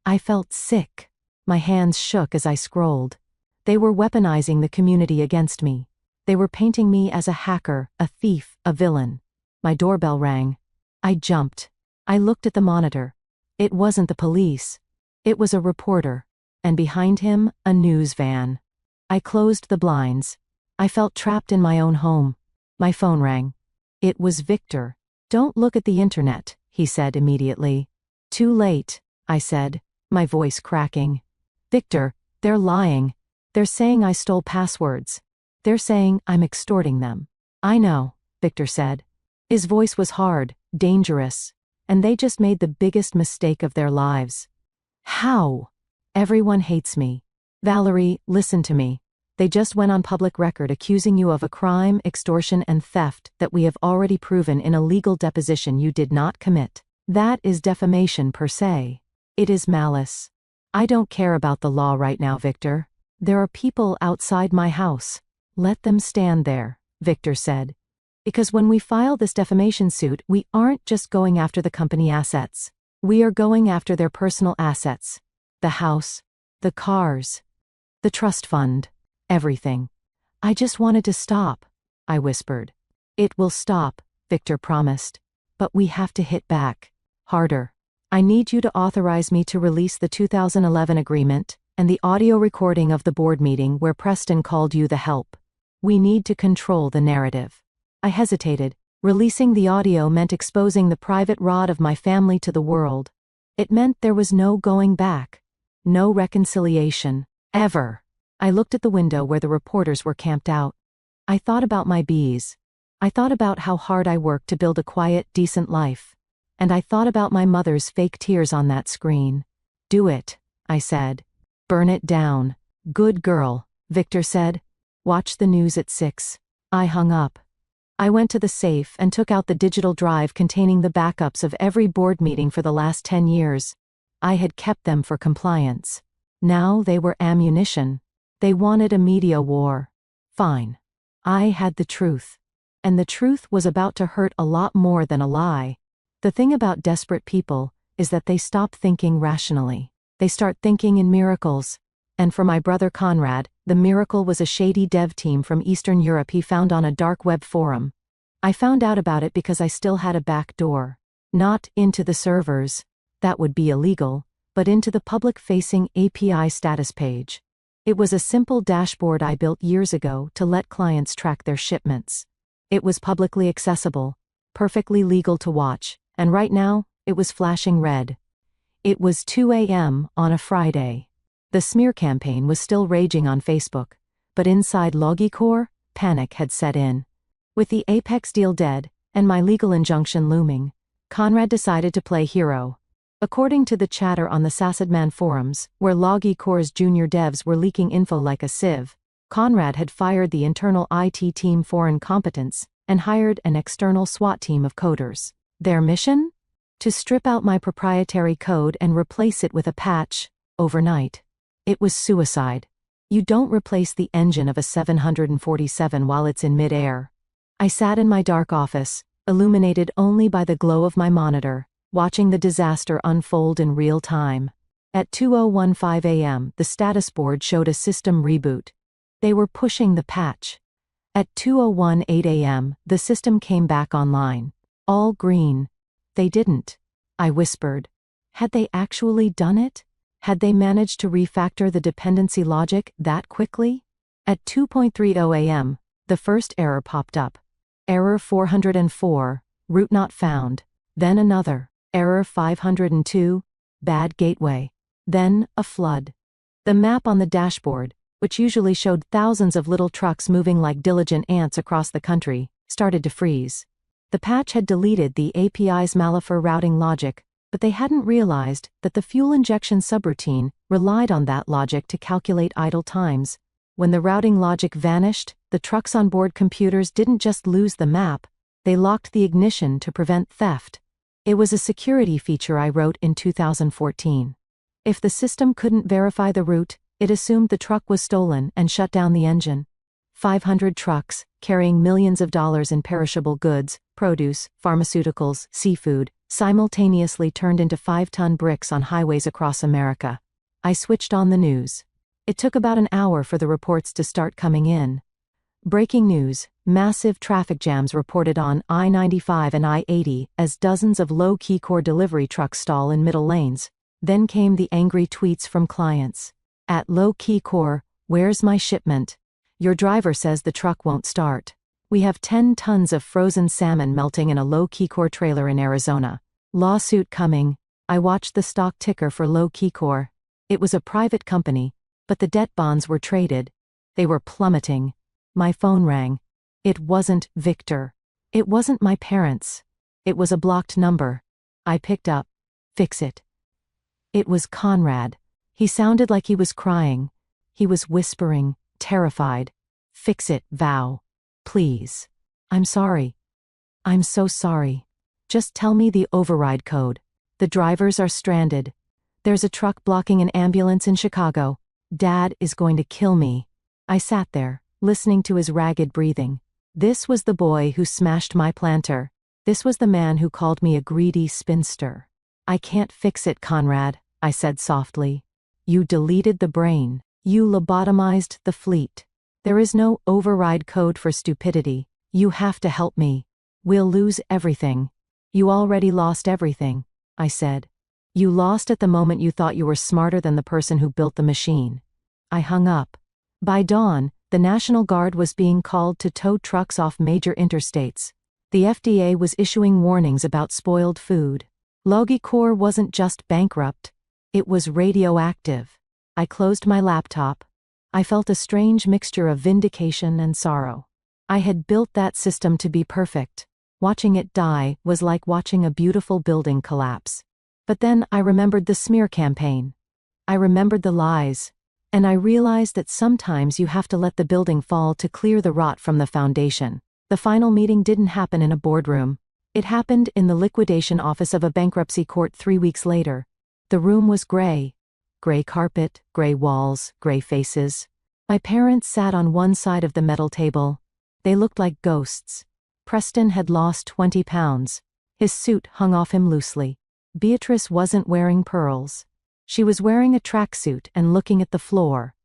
I felt sick. My hands shook as I scrolled. They were weaponizing the community against me. They were painting me as a hacker, a thief, a villain. My doorbell rang. I jumped. I looked at the monitor. It wasn't the police. It was a reporter. And behind him, a news van. I closed the blinds. I felt trapped in my own home. My phone rang. It was Victor. "Don't look at the internet," he said immediately. "Too late," I said, my voice cracking. "Victor, they're lying. They're saying I stole passwords. They're saying I'm extorting them." "I know," Victor said. His voice was hard, dangerous. "And they just made the biggest mistake of their lives." "How?" "Everyone hates me. Valerie, listen to me. They just went on public record accusing you of a crime, extortion and theft that we have already proven in a legal deposition you did not commit. That is defamation per se. It is malice. I don't care about the law right now, Victor. There are people outside my house. Let them stand there," Victor said. "Because when we file this defamation suit, we aren't just going after the company assets. We are going after their personal assets. The house, the cars, the trust fund, everything." "I just wanted to stop," I whispered. "It will stop," Victor promised. "But we have to hit back. Harder. I need you to authorize me to release the 2011 agreement and the audio recording of the board meeting where Preston called you the help. We need to control the narrative." I hesitated. Releasing the audio meant exposing the private rot of my family to the world. It meant there was no going back. No reconciliation. Ever. I looked at the window where the reporters were camped out. I thought about my bees. I thought about how hard I worked to build a quiet, decent life. And I thought about my mother's fake tears on that screen. "Do it," I said. "Burn it down." "Good girl," Victor said. "Watch the news at 6. I hung up. I went to the safe and took out the digital drive containing the backups of every board meeting for the last 10 years. I had kept them for compliance. Now they were ammunition. They wanted a media war. Fine. I had the truth. And the truth was about to hurt a lot more than a lie. The thing about desperate people is that they stop thinking rationally. They start thinking in miracles. And for my brother Conrad, the miracle was a shady dev team from Eastern Europe he found on a dark web forum. I found out about it because I still had a back door. Not into the servers. That would be illegal, but into the public-facing API status page. It was a simple dashboard I built years ago to let clients track their shipments. It was publicly accessible, perfectly legal to watch, and right now, it was flashing red. It was 2 a.m. on a Friday. The smear campaign was still raging on Facebook, but inside Logicore, panic had set in. With the Apex deal dead, and my legal injunction looming, Conrad decided to play hero. According to the chatter on the Sassadman forums, where Logi Core's junior devs were leaking info like a sieve, Conrad had fired the internal IT team for incompetence and hired an external SWAT team of coders. Their mission? To strip out my proprietary code and replace it with a patch, overnight. It was suicide. You don't replace the engine of a 747 while it's in mid-air. I sat in my dark office, illuminated only by the glow of my monitor, watching the disaster unfold in real time. At 20:15 a.m., the status board showed a system reboot. They were pushing the patch. At 20:18 a.m., the system came back online. All green. They didn't. I whispered. Had they actually done it? Had they managed to refactor the dependency logic that quickly? At 2:30 a.m., the first error popped up. Error 404, route not found. Then another. Error 502, bad gateway. Then a flood. The map on the dashboard, which usually showed thousands of little trucks moving like diligent ants across the country, started to freeze. The patch had deleted the API's Malafar routing logic, but they hadn't realized that the fuel injection subroutine relied on that logic to calculate idle times. When the routing logic vanished, the trucks on board computers didn't just lose the map, they locked the ignition to prevent theft. It was a security feature I wrote in 2014. If the system couldn't verify the route, it assumed the truck was stolen and shut down the engine. 500 trucks, carrying millions of dollars in perishable goods, produce, pharmaceuticals, seafood, simultaneously turned into 5-ton bricks on highways across America. I switched on the news. It took about an hour for the reports to start coming in. Breaking news: massive traffic jams reported on I-95 and I-80 as dozens of low-key core delivery trucks stall in middle lanes. Then came the angry tweets from clients. At low-key core, where's my shipment? Your driver says the truck won't start. We have 10 tons of frozen salmon melting in a low-key core trailer in Arizona. Lawsuit coming. I watched the stock ticker for low-key core. It was a private company, but the debt bonds were traded. They were plummeting. My phone rang. It wasn't Victor. It wasn't my parents. It was a blocked number. I picked up. Fix it. It was Conrad. He sounded like he was crying. He was whispering, terrified. Fix it, Val. Please. I'm sorry. I'm so sorry. Just tell me the override code. The drivers are stranded. There's a truck blocking an ambulance in Chicago. Dad is going to kill me. I sat there, listening to his ragged breathing. This was the boy who smashed my planter. This was the man who called me a greedy spinster. I can't fix it, Conrad, I said softly. You deleted the brain. You lobotomized the fleet. There is no override code for stupidity. You have to help me. We'll lose everything. You already lost everything, I said. You lost at the moment you thought you were smarter than the person who built the machine. I hung up. By dawn, the National Guard was being called to tow trucks off major interstates. The FDA was issuing warnings about spoiled food. Logi Core wasn't just bankrupt. It was radioactive. I closed my laptop. I felt a strange mixture of vindication and sorrow. I had built that system to be perfect. Watching it die was like watching a beautiful building collapse. But then I remembered the smear campaign. I remembered the lies. And I realized that sometimes you have to let the building fall to clear the rot from the foundation. The final meeting didn't happen in a boardroom. It happened in the liquidation office of a bankruptcy court 3 weeks later. The room was gray. Gray carpet, gray walls, gray faces. My parents sat on one side of the metal table. They looked like ghosts. Preston had lost 20 pounds. His suit hung off him loosely. Beatrice wasn't wearing pearls. She was wearing a tracksuit and looking at the floor.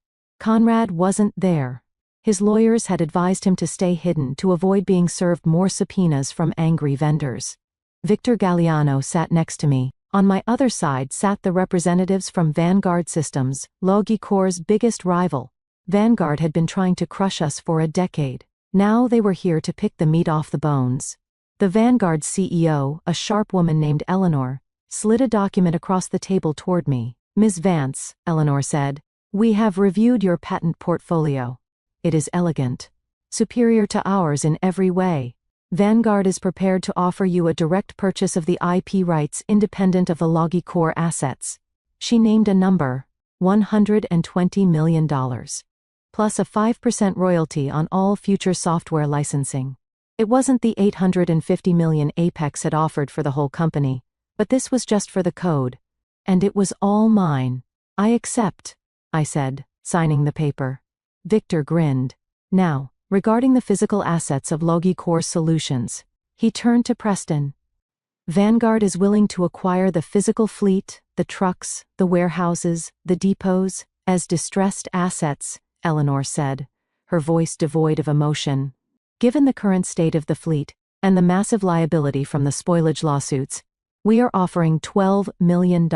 Conrad wasn't there. His lawyers had advised him to stay hidden to avoid being served more subpoenas from angry vendors. Victor Galliano sat next to me. On my other side sat the representatives from Vanguard Systems, Logi Core's biggest rival. Vanguard had been trying to crush us for a decade. Now they were here to pick the meat off the bones. The Vanguard CEO, a sharp woman named Eleanor, slid a document across the table toward me. Ms. Vance, Eleanor said, we have reviewed your patent portfolio. It is elegant. Superior to ours in every way. Vanguard is prepared to offer you a direct purchase of the IP rights independent of the Logi core assets. She named a number, $120 million. Plus a 5% royalty on all future software licensing. It wasn't the $850 million Apex had offered for the whole company, but this was just for the code. And it was all mine. I accept, I said, signing the paper. Victor grinned. Now, regarding the physical assets of Logi Core Solutions, he turned to Preston. Vanguard is willing to acquire the physical fleet, the trucks, the warehouses, the depots, as distressed assets, Eleanor said, her voice devoid of emotion. Given the current state of the fleet, and the massive liability from the spoilage lawsuits, we are offering $12 million.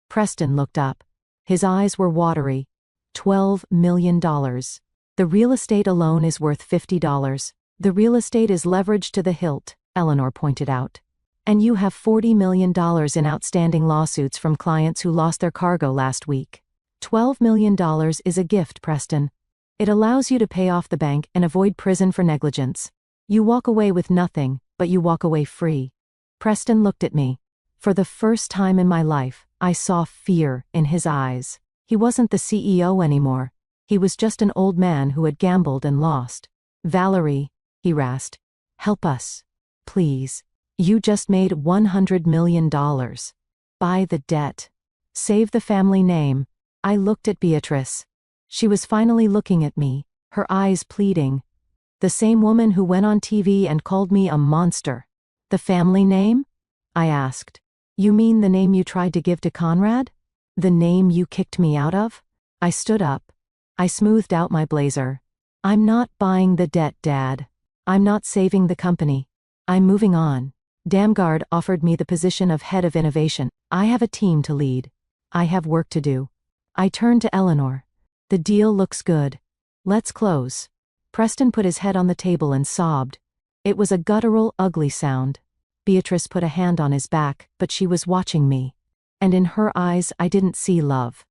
Preston looked up. His eyes were watery. $12 million. The real estate alone is worth $50. The real estate is leveraged to the hilt, Eleanor pointed out. And you have $40 million in outstanding lawsuits from clients who lost their cargo last week. $12 million is a gift, Preston. It allows you to pay off the bank and avoid prison for negligence. You walk away with nothing, but you walk away free. Preston looked at me. For the first time in my life, I saw fear in his eyes. He wasn't the CEO anymore. He was just an old man who had gambled and lost. Valerie, he rasped, help us. Please. You just made $100 million. Buy the debt. Save the family name. I looked at Beatrice. She was finally looking at me, her eyes pleading. The same woman who went on TV and called me a monster. The family name? I asked. You mean the name you tried to give to Conrad? The name you kicked me out of? I stood up. I smoothed out my blazer. I'm not buying the debt, Dad. I'm not saving the company. I'm moving on. Vanguard offered me the position of head of innovation. I have a team to lead. I have work to do. I turned to Eleanor. The deal looks good. Let's close. Preston put his head on the table and sobbed. It was a guttural, ugly sound. Beatrice put a hand on his back, but she was watching me. And in her eyes I didn't see love.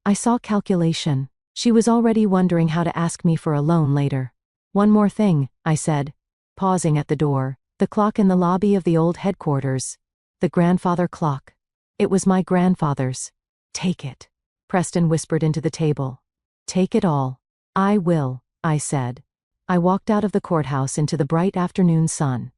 I saw calculation. She was already wondering how to ask me for a loan later. One more thing, I said, pausing at the door. The clock in the lobby of the old headquarters. The grandfather clock. It was my grandfather's. Take it. Preston whispered into the table. Take it all. I will, I said. I walked out of the courthouse into the bright afternoon sun.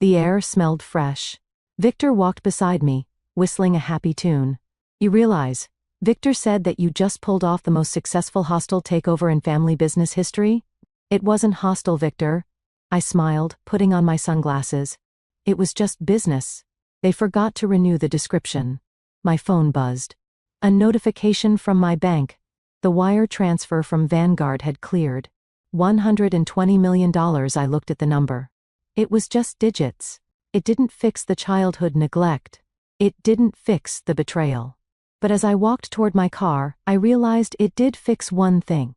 The air smelled fresh. Victor walked beside me, whistling a happy tune. You realize, Victor said that you just pulled off the most successful hostile takeover in family business history? It wasn't hostile, Victor. I smiled, putting on my sunglasses. It was just business. They forgot to renew the description. My phone buzzed. A notification from my bank. The wire transfer from Vanguard had cleared. $120 million. I looked at the number. It was just digits. It didn't fix the childhood neglect. It didn't fix the betrayal. But as I walked toward my car, I realized it did fix one thing.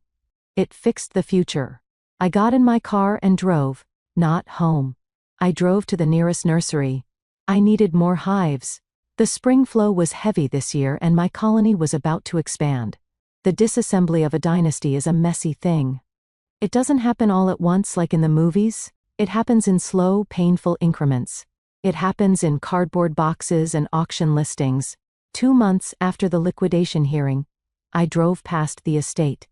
It fixed the future. I got in my car and drove, not home. I drove to the nearest nursery. I needed more hives. The spring flow was heavy this year and my colony was about to expand. The disassembly of a dynasty is a messy thing. It doesn't happen all at once like in the movies. It happens in slow, painful increments. It happens in cardboard boxes and auction listings. 2 months after the liquidation hearing, I drove past the estate.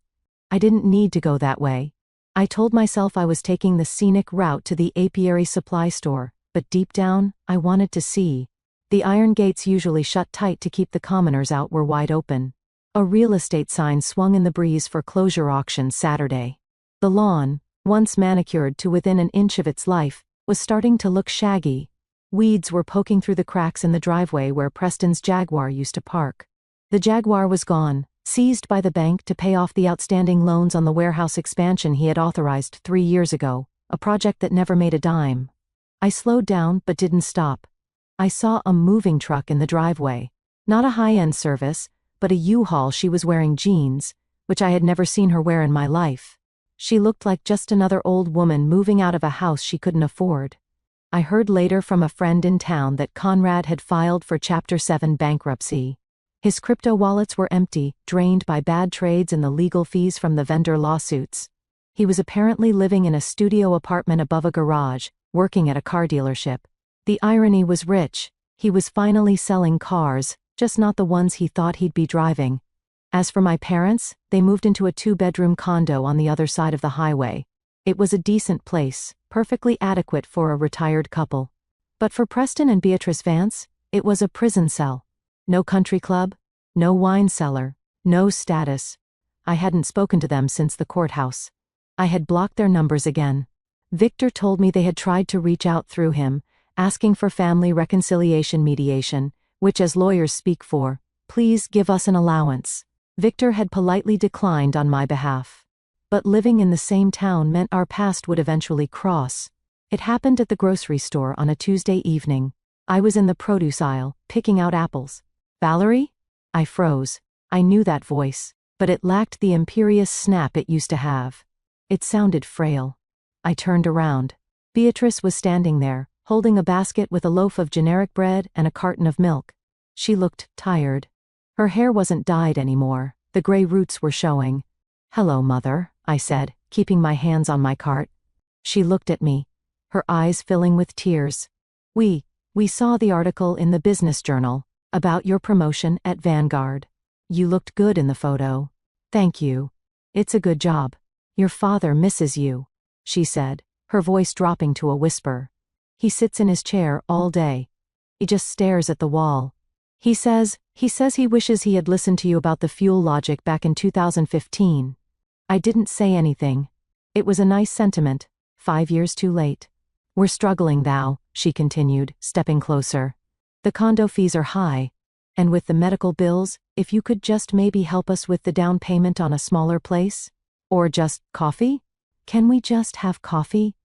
I didn't need to go that way. I told myself I was taking the scenic route to the apiary supply store, but deep down, I wanted to see. The iron gates usually shut tight to keep the commoners out were wide open. A real estate sign swung in the breeze for closure auction Saturday. The lawn, once manicured to within an inch of its life, was starting to look shaggy. Weeds were poking through the cracks in the driveway where Preston's Jaguar used to park. The Jaguar was gone, seized by the bank to pay off the outstanding loans on the warehouse expansion he had authorized 3 years ago, a project that never made a dime. I slowed down but didn't stop. I saw a moving truck in the driveway. Not a high-end service, but a U-Haul. She was wearing jeans, which I had never seen her wear in my life. She looked like just another old woman moving out of a house she couldn't afford. I heard later from a friend in town that Conrad had filed for Chapter 7 bankruptcy. His crypto wallets were empty, drained by bad trades and the legal fees from the vendor lawsuits. He was apparently living in a studio apartment above a garage, working at a car dealership. The irony was rich. He was finally selling cars, just not the ones he thought he'd be driving. As for my parents, they moved into a 2-bedroom condo on the other side of the highway. It was a decent place, perfectly adequate for a retired couple. But for Preston and Beatrice Vance, it was a prison cell. No country club, no wine cellar, no status. I hadn't spoken to them since the courthouse. I had blocked their numbers again. Victor told me they had tried to reach out through him, asking for family reconciliation mediation, which as lawyers speak for, please give us an allowance. Victor had politely declined on my behalf. But living in the same town meant our past would eventually cross. It happened at the grocery store on a Tuesday evening. I was in the produce aisle, picking out apples. Valerie? I froze. I knew that voice, but it lacked the imperious snap it used to have. It sounded frail. I turned around. Beatrice was standing there, holding a basket with a loaf of generic bread and a carton of milk. She looked tired. Her hair wasn't dyed anymore, the gray roots were showing. "Hello, Mother," I said, keeping my hands on my cart. She looked at me, her eyes filling with tears. We saw the article in the Business Journal about your promotion at Vanguard. You looked good in the photo. Thank you. It's a good job. Your father misses you," she said, her voice dropping to a whisper. "He sits in his chair all day. He just stares at the wall. He says he wishes he had listened to you about the fuel logic back in 2015. I didn't say anything. It was a nice sentiment, 5 years too late. We're struggling thou," she continued, stepping closer. "The condo fees are high. And with the medical bills, if you could just maybe help us with the down payment on a smaller place? Or just coffee? Can we just have coffee?"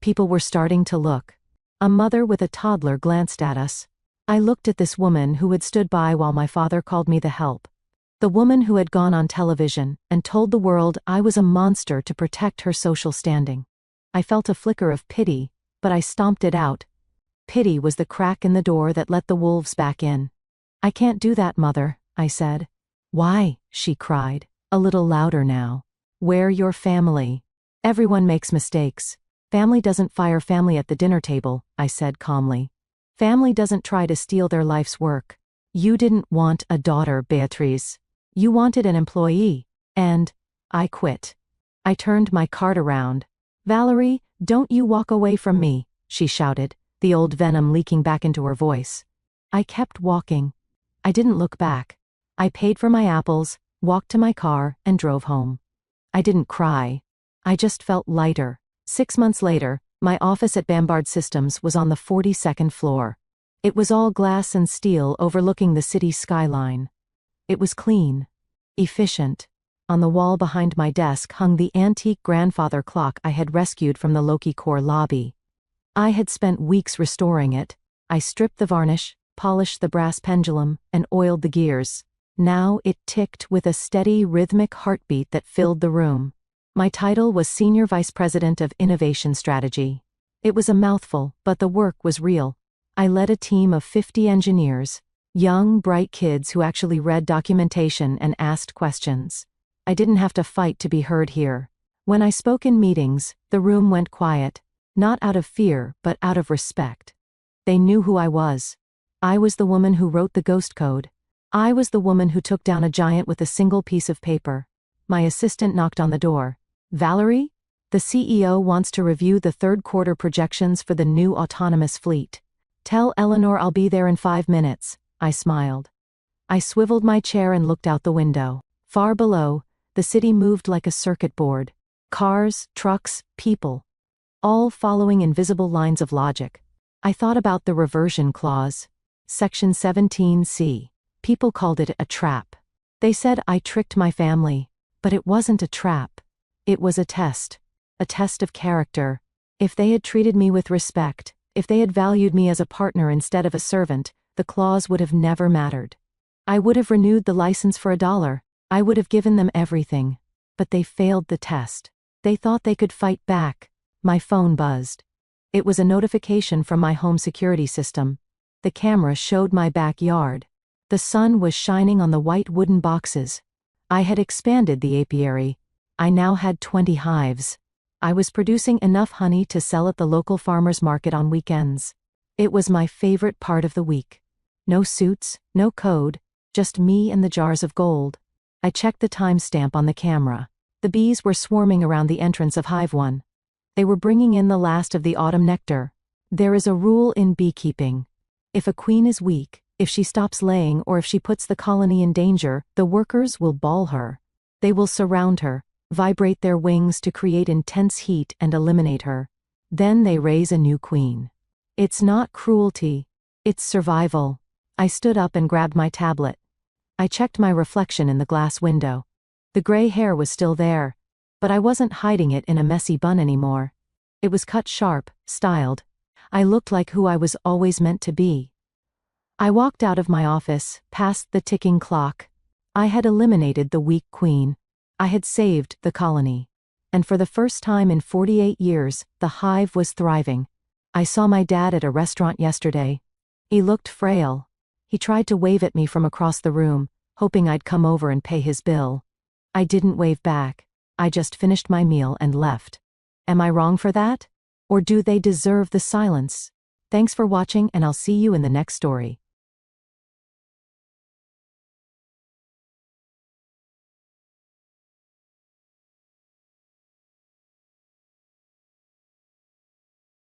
People were starting to look. A mother with a toddler glanced at us. I looked at this woman who had stood by while my father called me the help. The woman who had gone on television and told the world I was a monster to protect her social standing. I felt a flicker of pity, but I stomped it out. Pity was the crack in the door that let the wolves back in. "I can't do that, Mother," I said. "Why?" she cried, a little louder now. "We're your family. Everyone makes mistakes. Family doesn't fire family at the dinner table," I said calmly. "Family doesn't try to steal their life's work. You didn't want a daughter, Beatrice. You wanted an employee. And I quit." I turned my cart around. "Valerie, don't you walk away from me," she shouted, the old venom leaking back into her voice. I kept walking. I didn't look back. I paid for my apples, walked to my car, and drove home. I didn't cry. I just felt lighter. 6 months later, my office at Bombard Systems was on the 42nd floor. It was all glass and steel overlooking the city skyline. It was clean, efficient. On the wall behind my desk hung the antique grandfather clock I had rescued from the Loki Corps lobby. I had spent weeks restoring it. I stripped the varnish, polished the brass pendulum, and oiled the gears. Now it ticked with a steady, rhythmic heartbeat that filled the room. My title was Senior Vice President of Innovation Strategy. It was a mouthful, but the work was real. I led a team of 50 engineers, young, bright kids who actually read documentation and asked questions. I didn't have to fight to be heard here. When I spoke in meetings, the room went quiet, not out of fear, but out of respect. They knew who I was. I was the woman who wrote the ghost code. I was the woman who took down a giant with a single piece of paper. My assistant knocked on the door. "Valerie? The CEO wants to review the third-quarter projections for the new autonomous fleet. Tell Eleanor I'll be there in 5 minutes." I smiled. I swiveled my chair and looked out the window. Far below, the city moved like a circuit board. Cars, trucks, people. All following invisible lines of logic. I thought about the reversion clause. Section 17C. People called it a trap. They said I tricked my family. But it wasn't a trap. It was a test of character. If they had treated me with respect, if they had valued me as a partner instead of a servant, the clause would have never mattered. I would have renewed the license for $1. I would have given them everything. But they failed the test. They thought they could fight back. My phone buzzed. It was a notification from my home security system. The camera showed my backyard. The sun was shining on the white wooden boxes. I had expanded the apiary. I now had 20 hives. I was producing enough honey to sell at the local farmer's market on weekends. It was my favorite part of the week. No suits, no code, just me and the jars of gold. I checked the timestamp on the camera. The bees were swarming around the entrance of Hive 1. They were bringing in the last of the autumn nectar. There is a rule in beekeeping. If a queen is weak, if she stops laying or if she puts the colony in danger, the workers will ball her. They will surround her, vibrate their wings to create intense heat and eliminate her. Then they raise a new queen. It's not cruelty. It's survival. I stood up and grabbed my tablet. I checked my reflection in the glass window. The gray hair was still there, but I wasn't hiding it in a messy bun anymore. It was cut sharp, styled. I looked like who I was always meant to be. I walked out of my office, past the ticking clock. I had eliminated the weak queen. I had saved the colony. And for the first time in 48 years, the hive was thriving. I saw my dad at a restaurant yesterday. He looked frail. He tried to wave at me from across the room, hoping I'd come over and pay his bill. I didn't wave back. I just finished my meal and left. Am I wrong for that? Or do they deserve the silence? Thanks for watching, and I'll see you in the next story.